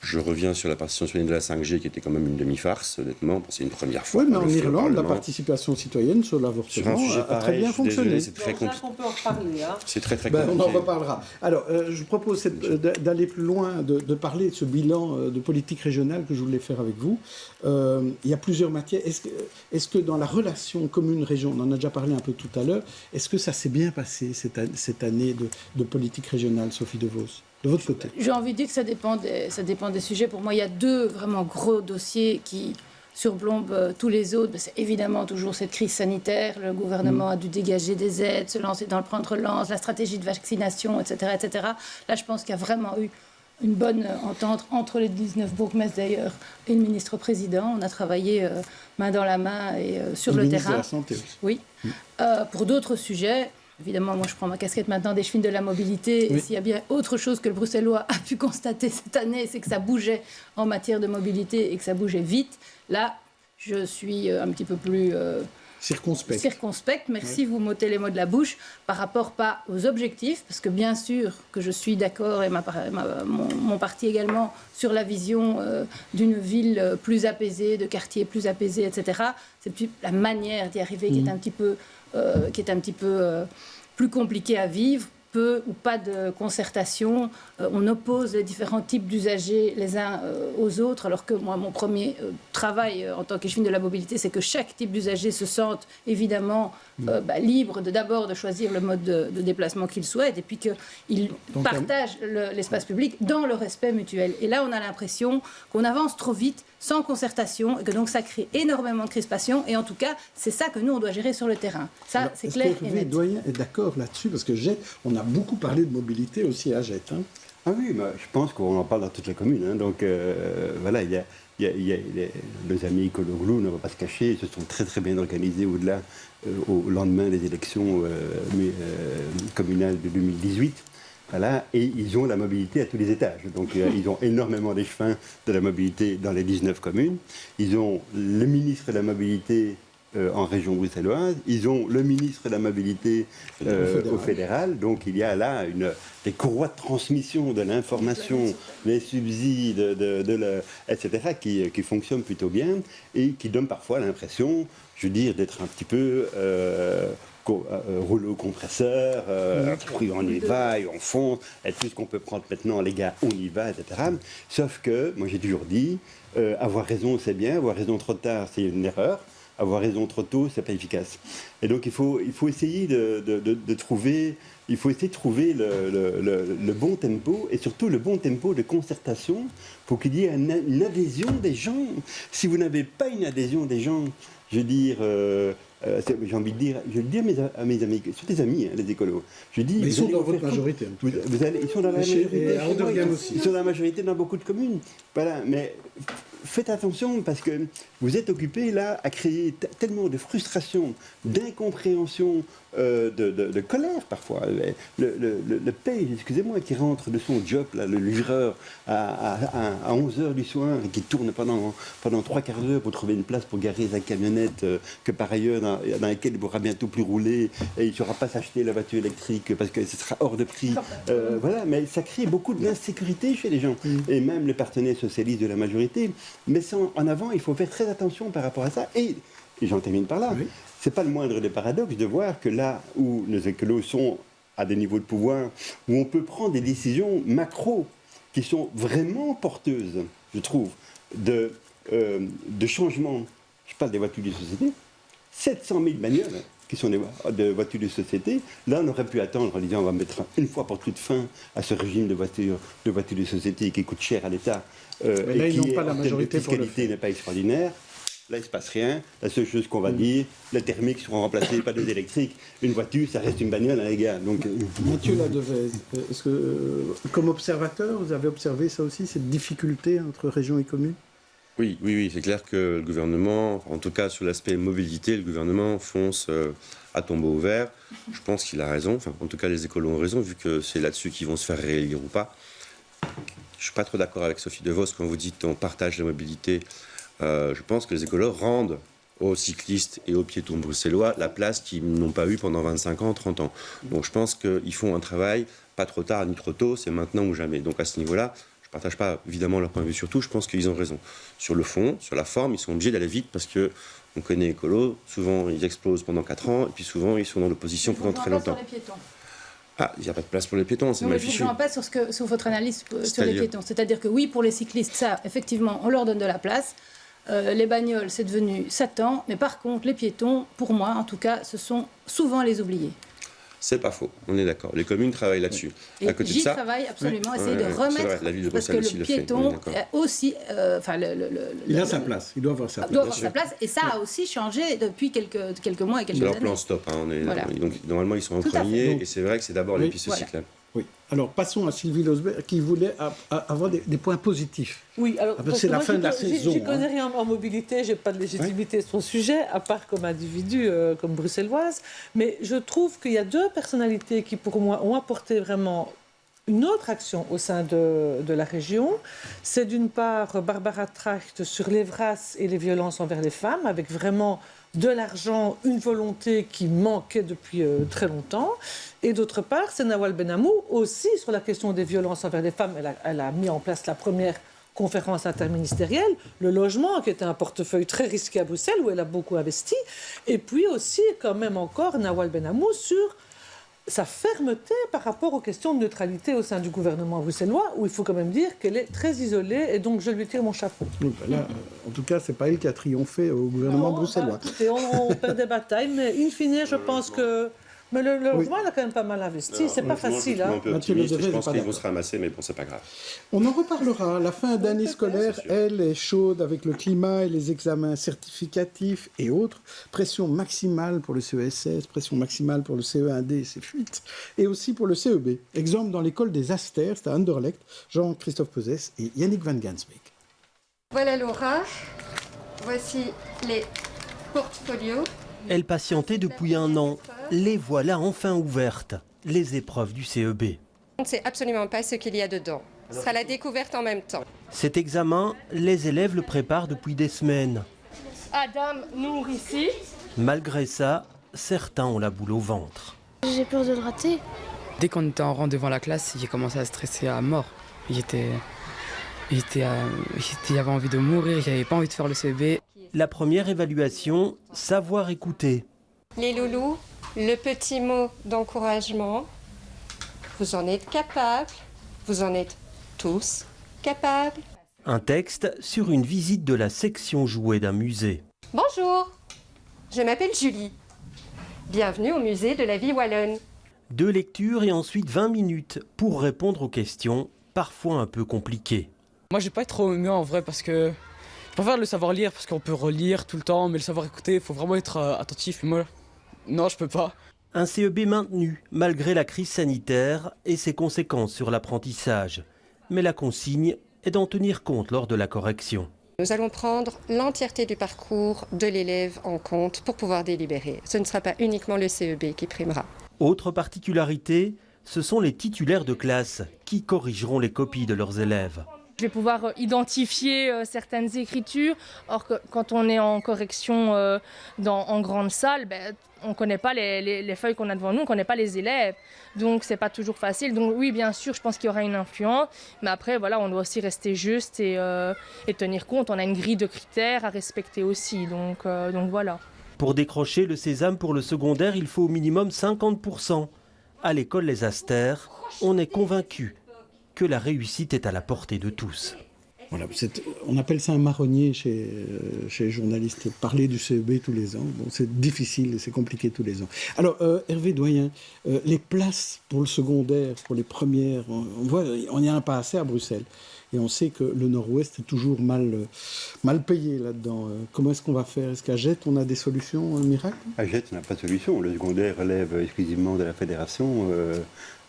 Je reviens sur la participation citoyenne de la 5G qui était quand même une demi-farce, honnêtement. C'est une première fois. Oui, mais en Irlande, la participation citoyenne sur l'avortement a très bien fonctionné. C'est très compliqué. On peut en reparler. Hein. C'est très compliqué. On en reparlera. Alors, je propose d'aller plus loin, de parler de ce bilan de politique régionale que je voulais faire avec vous. Il y a plusieurs matières. Est-ce que dans la relation commune-région, on en a déjà parlé un peu tout à l'heure, est-ce que ça s'est bien passé cette année de politique régionale, Sophie De Vos? De votre côté? J'ai envie de dire que ça dépend des sujets. Pour moi, il y a deux vraiment gros dossiers qui surplombent tous les autres. C'est évidemment toujours cette crise sanitaire. Le gouvernement a dû dégager des aides, se lancer dans le plan de relance, la stratégie de vaccination, etc., etc. Là, je pense qu'il y a vraiment eu une bonne entente entre les 19 bourgmestres d'ailleurs et le ministre-président. On a travaillé main dans la main et sur le terrain. De la Santé aussi. Oui. Pour d'autres sujets, évidemment, moi je prends ma casquette maintenant des chefines de la mobilité. Oui. Et s'il y a bien autre chose que le Bruxellois a pu constater cette année, c'est que ça bougeait en matière de mobilité et que ça bougeait vite. Là, je suis un petit peu plus... circonspecte, merci, vous m'ôtez les mots de la bouche, par rapport pas aux objectifs, parce que bien sûr que je suis d'accord, et mon parti également, sur la vision d'une ville plus apaisée, de quartiers plus apaisés, etc. C'est la manière d'y arriver qui est un petit peu plus compliquée à vivre. Peu ou pas de concertation, on oppose les différents types d'usagers les uns aux autres, alors que moi, mon premier travail en tant qu'échevine de la mobilité, c'est que chaque type d'usager se sente évidemment libre d'abord de choisir le mode de déplacement qu'il souhaite, et puis qu'il partage l'espace public dans le respect mutuel. Et là, on a l'impression qu'on avance trop vite, sans concertation, et que donc ça crée énormément de crispation, et en tout cas, c'est ça que nous, on doit gérer sur le terrain. Ça, c'est clair et net. Doyen est d'accord là-dessus, parce que on a beaucoup parlé de mobilité aussi à Jette. Hein. Ah oui, je pense qu'on en parle dans toute la commune. Hein. Donc voilà, il y a nos amis Écologlou, on ne va pas se cacher, ils se sont très très bien organisés au-delà, au lendemain des élections communales de 2018. Voilà, et ils ont la mobilité à tous les étages. Donc ils ont énormément d'échevins de la mobilité dans les 19 communes. Ils ont le ministre de la mobilité en région bruxelloise. Ils ont le ministre de la mobilité au fédéral. Donc il y a là des courroies de transmission de l'information, les subsides, etc., qui fonctionnent plutôt bien et qui donnent parfois l'impression, je veux dire, d'être un petit peu... rouleau compresseur, on y va et on fonce, et tout ce qu'on peut prendre maintenant, les gars, on y va, etc. Sauf que, moi j'ai toujours dit, avoir raison c'est bien, avoir raison trop tard c'est une erreur, avoir raison trop tôt c'est pas efficace. Et donc il faut essayer de trouver, le bon tempo, et surtout le bon tempo de concertation pour qu'il y ait une adhésion des gens. Si vous n'avez pas une adhésion des gens, je veux dire... j'ai envie de dire, je le dis à mes amis, sur tes amis, hein, les écolos. Je dis, mais ils sont dans votre majorité. Ils sont dans la majorité. Aussi. Ils sont dans la majorité dans beaucoup de communes. Voilà, mais faites attention parce que vous êtes occupés là à créer tellement de frustration, d'incompréhension de colère parfois. Le paye, excusez-moi, qui rentre de son job, là, le livreur, à 11h du soir, et qui tourne pendant 3 quarts d'heure pour trouver une place pour garer sa camionnette, que par ailleurs, dans laquelle il ne pourra bientôt plus rouler, et il ne saura pas s'acheter la voiture électrique parce que ce sera hors de prix. Voilà, mais ça crée beaucoup d'insécurité chez les gens, et même les partenaires socialistes de la majorité. Mais en avant, il faut faire très attention par rapport à ça. Et j'en termine par là. Oui. Ce n'est pas le moindre des paradoxes de voir que là où nos écolos sont à des niveaux de pouvoir, où on peut prendre des décisions macro qui sont vraiment porteuses, je trouve, de changement. Je parle des voitures de société. 700 000 bagnoles qui sont des voitures de société. Là, on aurait pu attendre en disant on va mettre une fois pour toutes fin à ce régime de voitures de société qui coûte cher à l'État et qui, pas la majorité de fiscalité, n'est pas extraordinaire. Là, il ne se passe rien. La seule chose qu'on va dire, les thermiques seront remplacés par des électriques. Une voiture, ça reste une bagnole, hein, les gars. Donc, Mathieu Ladevez, est-ce que, comme observateur, vous avez observé ça aussi, cette difficulté entre régions et communes ? Oui, c'est clair que le gouvernement, en tout cas sur l'aspect mobilité, le gouvernement fonce à tombeau ouvert. Je pense qu'il a raison, enfin, en tout cas les écolos ont raison, vu que c'est là-dessus qu'ils vont se faire réélire ou pas. Je ne suis pas trop d'accord avec Sophie Devos quand vous dites on partage la mobilité. Je pense que les écolos rendent aux cyclistes et aux piétons bruxellois la place qu'ils n'ont pas eue pendant 25 ans, 30 ans. Donc je pense qu'ils font un travail pas trop tard ni trop tôt, c'est maintenant ou jamais. Donc à ce niveau-là, je ne partage pas évidemment leur point de vue sur tout, je pense qu'ils ont raison. Sur le fond, sur la forme, ils sont obligés d'aller vite parce qu'on connaît les écolos, souvent ils explosent pendant 4 ans et puis souvent ils sont dans l'opposition pendant très longtemps. Sur les piétons. Ah, il n'y a pas de place pour les piétons, c'est mal fichu. Je ne pas sur votre analyse sur les piétons. C'est-à-dire que oui, pour les cyclistes, ça, effectivement, on leur donne de la place. Les bagnoles, c'est devenu Satan. Mais par contre, les piétons, pour moi, en tout cas, ce sont souvent les oubliés. C'est pas faux, on est d'accord. Les communes travaillent là-dessus. Et à côté j'y de ça, travaille absolument, essayer de remettre... Vrai, la ville de parce que aussi le piéton aussi... il a sa place, il doit avoir sa place. Il doit avoir sa place, et ça a aussi changé depuis quelques mois et quelques années. C'est leur plan stop. Hein, voilà. Donc, normalement, ils sont en premier, et c'est vrai que c'est d'abord les pistes cyclables. Oui. Alors, passons à Sylvie Losberg, qui voulait avoir des points positifs. Oui, alors, c'est la fin de la saison. Je ne connais rien en mobilité, je n'ai pas de légitimité sur le sujet, à part comme individu, comme bruxelloise. Mais je trouve qu'il y a 2 personnalités qui, pour moi, ont apporté vraiment une autre action au sein de la région. C'est d'une part Barbara Tracht sur les VRAS et les violences envers les femmes, avec vraiment de l'argent, une volonté qui manquait depuis très longtemps. Et d'autre part, c'est Nawal Benamou, aussi sur la question des violences envers les femmes. Elle a mis en place la première conférence interministérielle, le logement, qui était un portefeuille très risqué à Bruxelles, où elle a beaucoup investi. Et puis aussi, quand même encore, Nawal Benamou sur sa fermeté par rapport aux questions de neutralité au sein du gouvernement bruxellois, où il faut quand même dire qu'elle est très isolée, et donc je lui tire mon chapeau. Donc là, en tout cas, c'est pas elle qui a triomphé au gouvernement bruxellois. Écoutez, on perd des batailles, mais in fine, je pense que... Mais le logement, il a quand même pas mal investi, c'est pas facile. Hein. Je pense qu'ils vont se ramasser, mais bon, c'est pas grave. On en reparlera. La fin d'année scolaire, elle, est chaude avec le climat et les examens certificatifs et autres. Pression maximale pour le CESS, pression maximale pour le CE1D et ses fuites, et aussi pour le CEB. Exemple dans l'école des Asters, c'est à Anderlecht, Jean-Christophe Peuzès et Yannick Van Gansbeek. Voilà Laura, voici les portfolios. Elle patientait depuis 1 an. Les voilà enfin ouvertes, les épreuves du CEB. On ne sait absolument pas ce qu'il y a dedans. Ce sera la découverte en même temps. Cet examen, les élèves le préparent depuis des semaines. Adam nous ici. Malgré ça, certains ont la boule au ventre. J'ai peur de le rater. Dès qu'on était en rang devant la classe, il commençait à stresser à mort. Il avait envie de mourir, il n'avait pas envie de faire le CEB. La première évaluation, savoir écouter. Les loulous, le petit mot d'encouragement. Vous en êtes capables, vous en êtes tous capables. Un texte sur une visite de la section jouets d'un musée. Bonjour, je m'appelle Julie. Bienvenue au musée de la vie wallonne. 2 lectures et ensuite 20 minutes pour répondre aux questions, parfois un peu compliquées. Moi, je n'ai pas trop aimé en vrai parce que je préfère le savoir lire parce qu'on peut relire tout le temps, mais le savoir écouter, il faut vraiment être attentif. Moi, non, je peux pas. Un CEB maintenu malgré la crise sanitaire et ses conséquences sur l'apprentissage. Mais la consigne est d'en tenir compte lors de la correction. Nous allons prendre l'entièreté du parcours de l'élève en compte pour pouvoir délibérer. Ce ne sera pas uniquement le CEB qui primera. Autre particularité, ce sont les titulaires de classe qui corrigeront les copies de leurs élèves. Je vais pouvoir identifier certaines écritures, or que quand on est en correction en grande salle, on ne connaît pas les feuilles qu'on a devant nous, on ne connaît pas les élèves, donc c'est pas toujours facile. Donc oui, bien sûr, je pense qu'il y aura une influence, mais après, voilà, on doit aussi rester juste et tenir compte. On a une grille de critères à respecter aussi, donc voilà. Pour décrocher le sésame pour le secondaire, il faut au minimum 50%. À l'école Les Astères, on est convaincu que la réussite est à la portée de tous. Voilà, on appelle ça un marronnier chez les journalistes. Parler du CEB tous les ans, bon, c'est difficile et c'est compliqué tous les ans. Alors, Hervé Doyen, les places pour le secondaire, pour les premières, on voit, on y a un pas assez à Bruxelles. Et on sait que le Nord-Ouest est toujours mal payé là-dedans. Comment est-ce qu'on va faire? Est-ce qu'à Jette, on a des solutions miracles? À Jette, on n'a pas de solution. Le secondaire relève exclusivement de la fédération.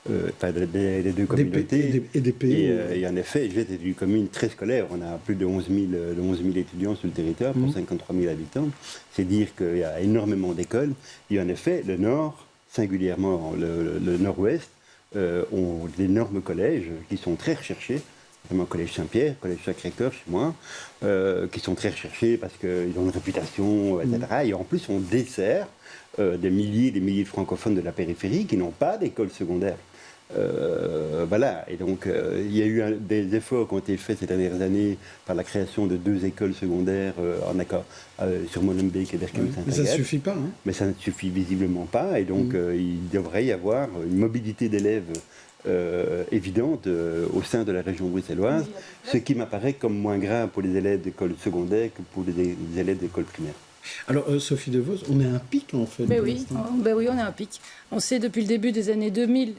Des deux communautés. Et des pays. Et en effet, Jette est une commune très scolaire. On a plus de 11 000 étudiants sur le territoire pour 53 000 habitants. C'est dire qu'il y a énormément d'écoles. Et en effet, le Nord, singulièrement le Nord-Ouest, ont d'énormes collèges qui sont très recherchés. Notamment Collège Saint-Pierre, Collège Sacré-Cœur chez moi, qui sont très recherchés parce qu'ils ont une réputation, etc. Et en plus, on dessert des milliers de francophones de la périphérie qui n'ont pas d'école secondaire. Voilà, et donc il y a eu des efforts qui ont été faits ces dernières années par la création de 2 écoles secondaires en accord sur Molenbeek et Berkem-Saint-Agathe. Mais ça ne suffit pas. Hein. Mais ça ne suffit visiblement pas, et donc il devrait y avoir une mobilité d'élèves évidente au sein de la région bruxelloise, ce qui m'apparaît comme moins grave pour les élèves d'école secondaire que pour les élèves d'école primaire. Alors, Sophie Devos, on est à un pic en fait. Oui, on est à un pic. On sait depuis le début des années 2000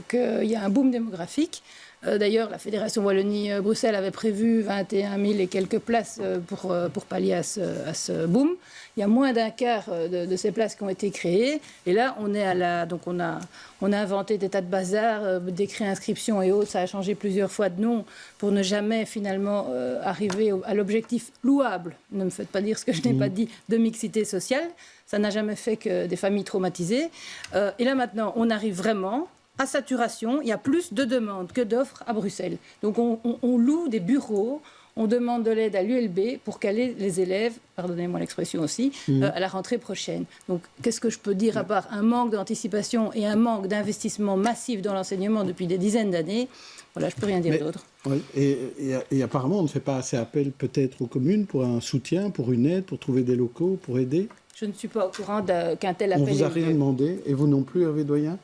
qu'il y a un boom démographique. D'ailleurs, la Fédération Wallonie-Bruxelles avait prévu 21 000 et quelques places pour pallier à ce boom. Il y a moins d'un quart de ces places qui ont été créées. Et là, on est donc on a inventé des tas de bazar, décrets, inscriptions et autres. Ça a changé plusieurs fois de nom pour ne jamais finalement arriver à l'objectif louable, ne me faites pas dire ce que je n'ai pas dit, de mixité sociale. Ça n'a jamais fait que des familles traumatisées. Et là maintenant, on arrive vraiment à saturation. Il y a plus de demandes que d'offres à Bruxelles. Donc on loue des bureaux. On demande de l'aide à l'ULB pour caler les élèves, pardonnez-moi l'expression aussi, à la rentrée prochaine. Donc, qu'est-ce que je peux dire à part un manque d'anticipation et un manque d'investissement massif dans l'enseignement depuis des dizaines d'années? Voilà, je ne peux rien dire d'autre. Oui, et apparemment, on ne fait pas assez appel peut-être aux communes pour un soutien, pour une aide, pour trouver des locaux, pour aider. Je ne suis pas au courant qu'un tel appel. On ne vous a rien demandé, et vous non plus, Hervé Doyen?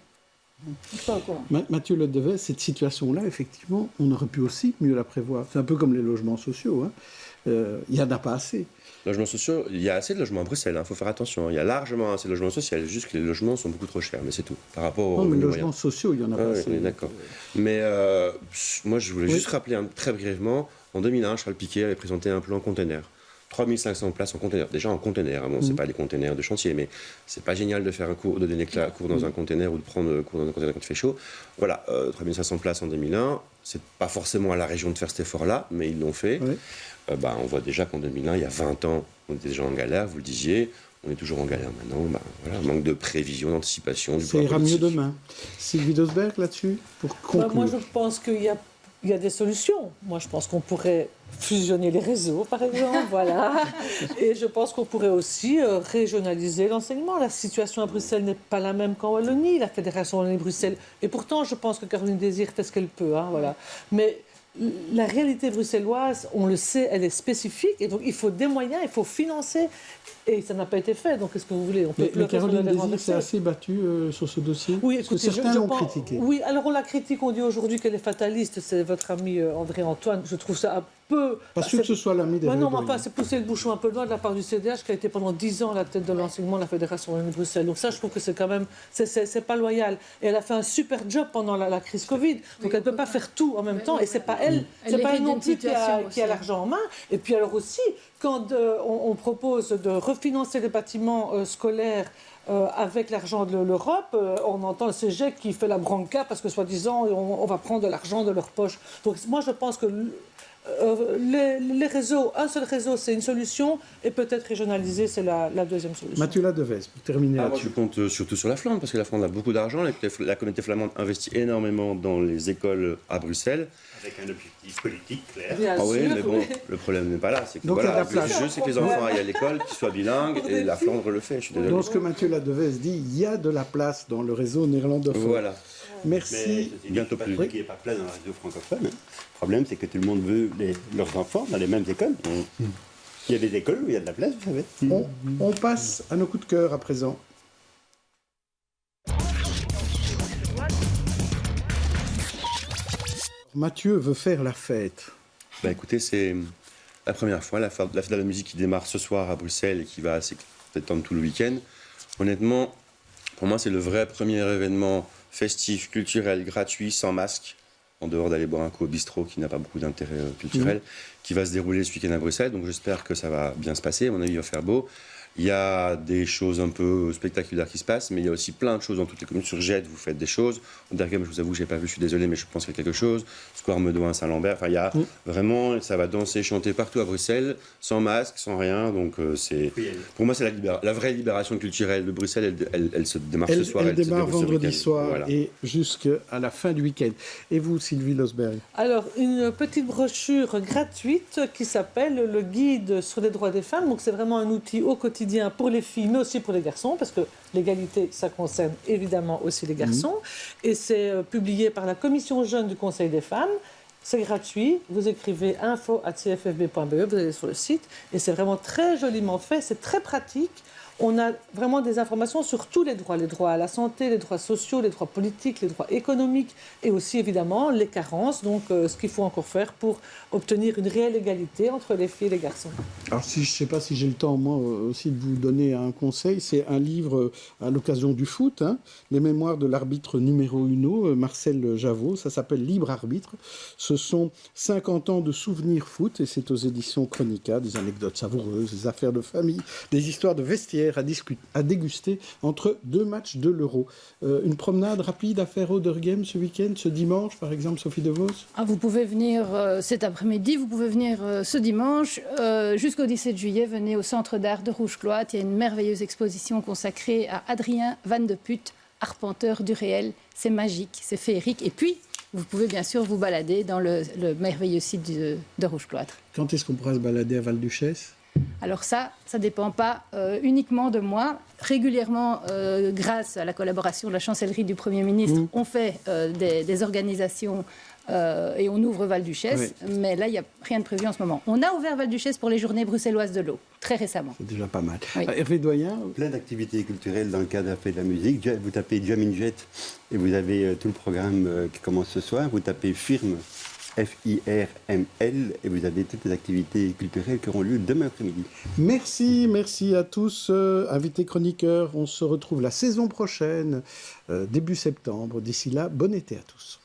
Mathieu Le Devet, cette situation-là, effectivement, on aurait pu aussi mieux la prévoir. C'est un peu comme les logements sociaux. Hein. Il n'y en a pas assez. Logements sociaux, il y a assez de logements à Bruxelles, il faut faire attention. Il y a largement assez de logements sociaux, juste que les logements sont beaucoup trop chers, mais c'est tout. Par rapport aux logements sociaux, il y en a pas assez. Oui, d'accord. Mais moi, je voulais juste rappeler très brièvement, en 2001, Charles Piquet avait présenté un plan container. 3500 places en conteneur. Déjà en conteneur, hein. Bon, c'est pas des conteneurs de chantier, mais c'est pas génial de faire un cours, de donner cours dans un conteneur ou de prendre cours dans un conteneur quand il fait chaud. Voilà, 3500 places en 2001. C'est pas forcément à la région de faire cet effort-là, mais ils l'ont fait. Oui. On voit déjà qu'en 2001, il y a 20 ans, on était déjà en galère, vous le disiez. On est toujours en galère maintenant. Voilà, manque de prévision, d'anticipation. Ça ira mieux demain. Sylvie Dosberg, là-dessus, pour conclure. Moi, je pense qu'il y a des solutions. Moi, je pense qu'on pourrait fusionner les réseaux, par exemple, voilà. Et je pense qu'on pourrait aussi régionaliser l'enseignement. La situation à Bruxelles n'est pas la même qu'en Wallonie, la Fédération Wallonie-Bruxelles. Et pourtant, je pense que Caroline Désir fait ce qu'elle peut, hein, voilà. Mais la réalité bruxelloise, on le sait, elle est spécifique. Et donc, il faut des moyens, il faut financer. Et ça n'a pas été fait. Donc, qu'est-ce que vous voulez? On peut mais Caroline Désir s'est assez battue sur ce dossier. Oui, écoutez, certains l'ont critiqué. Oui, alors on la critique, on dit aujourd'hui qu'elle est fataliste. C'est votre ami André-Antoine. Je trouve ça un peu... Pas sûr que ce soit l'ami des... Non, mais enfin, c'est pousser le bouchon un peu loin de la part du CDH, qui a été pendant 10 ans à la tête de l'enseignement de la Fédération de Bruxelles. Donc ça, je trouve que c'est quand même... C'est pas loyal. Et elle a fait un super job pendant la crise Covid. Donc elle ne peut pas faire tout en même temps. Et c'est pas elle non plus qui a l'argent en main. Et puis alors aussi, quand on propose de refinancer les bâtiments scolaires avec l'argent de l'Europe, on entend le CEGEC qui fait la branca parce que, soi-disant, on va prendre de l'argent de leur poche. Donc moi, je pense que les réseaux, un seul réseau, c'est une solution, et peut-être régionaliser, c'est la deuxième solution. Mathieu Ladevez, pour terminer Moi, là-dessus. je compte surtout sur la Flandre, parce que la Flandre a beaucoup d'argent. La communauté flamande investit énormément dans les écoles à Bruxelles. Avec un objectif politique clair. Ah oui, mais bon, le problème n'est pas là. C'est que Donc, il y a de la le place. jeu, c'est que les enfants aillent à l'école, qu'ils soient bilingues, et la Flandre le fait. Je suis désolé. Dans ce que Mathieu Ladevez dit, il y a de la place dans le réseau néerlandophone. Voilà. Merci. Mais bientôt plus. Il n'y a pas de place dans le réseau francophone. Le problème, c'est que tout le monde veut leurs enfants dans les mêmes écoles. Il y a des écoles où il y a de la place, vous savez. On passe à nos coups de cœur à présent. Mathieu veut faire la fête. Bah écoutez, c'est la première fois, la fête de la musique qui démarre ce soir à Bruxelles et qui va s'étendre tout le week-end. Honnêtement, pour moi, c'est le vrai premier événement festif, culturel, gratuit, sans masque, en dehors d'aller boire un coup au bistrot qui n'a pas beaucoup d'intérêt culturel, qui va se dérouler ce week-end à Bruxelles. Donc j'espère que ça va bien se passer. À mon avis, il va faire beau. Il y a des choses un peu spectaculaires qui se passent, mais il y a aussi plein de choses dans toutes les communes. Sur Jette, vous faites des choses. Au Derghem, je vous avoue, je n'ai pas vu, je suis désolé, mais je pense qu'il y a quelque chose. Square Meudouin, Saint-Lambert. Enfin, il y a vraiment, ça va danser, chanter partout à Bruxelles, sans masque, sans rien. Donc, pour moi, c'est la vraie libération culturelle de Bruxelles. Elle se démarre ce soir. Elle démarre vendredi soir voilà. et jusqu'à la fin du week-end. Et vous, Sylvie Losberg? Alors, une petite brochure gratuite qui s'appelle le guide sur les droits des femmes. Donc, c'est vraiment un outil au quotidien pour les filles, mais aussi pour les garçons, parce que l'égalité, ça concerne évidemment aussi les garçons. Et c'est publié par la Commission jeune du Conseil des femmes. C'est gratuit. Vous écrivez info@cffb.be, vous allez sur le site. Et c'est vraiment très joliment fait. C'est très pratique. On a vraiment des informations sur tous les droits à la santé, les droits sociaux, les droits politiques, les droits économiques et aussi évidemment les carences, donc ce qu'il faut encore faire pour obtenir une réelle égalité entre les filles et les garçons. Alors je ne sais pas si j'ai le temps moi aussi de vous donner un conseil, c'est un livre à l'occasion du foot, les mémoires de l'arbitre numéro 1, Marcel Javot, ça s'appelle Libre Arbitre. Ce sont 50 ans de souvenirs foot et c'est aux éditions Chronica, des anecdotes savoureuses, des affaires de famille, des histoires de vestiaire à déguster entre 2 matchs de l'Euro. Une promenade rapide à faire au Derghem ce week-end, ce dimanche par exemple, Sophie De Vos? Vous pouvez venir cet après-midi, vous pouvez venir ce dimanche. Jusqu'au 17 juillet, venez au Centre d'art de Rouge-Cloître. Il y a une merveilleuse exposition consacrée à Adrien Van de Putte, arpenteur du réel. C'est magique, c'est féerique. Et puis, vous pouvez bien sûr vous balader dans le merveilleux site de Rouge-Cloître. Quand est-ce qu'on pourra se balader à Val-Duchesse? Alors ça ne dépend pas uniquement de moi. Régulièrement, grâce à la collaboration de la chancellerie du Premier ministre, on fait des organisations et on ouvre Val-Duchesse. Oui. Mais là, il n'y a rien de prévu en ce moment. On a ouvert Val-Duchesse pour les journées bruxelloises de l'eau, très récemment. C'est déjà pas mal. Oui. Hervé Doyen? Plein d'activités culturelles dans le cadre de la fête de la musique. Vous tapez Jamin Jet et vous avez tout le programme qui commence ce soir. Vous tapez Firme. FIRML, et vous avez toutes les activités culturelles qui auront lieu demain après-midi. Merci à tous, invités chroniqueurs. On se retrouve la saison prochaine, début septembre. D'ici là, bon été à tous.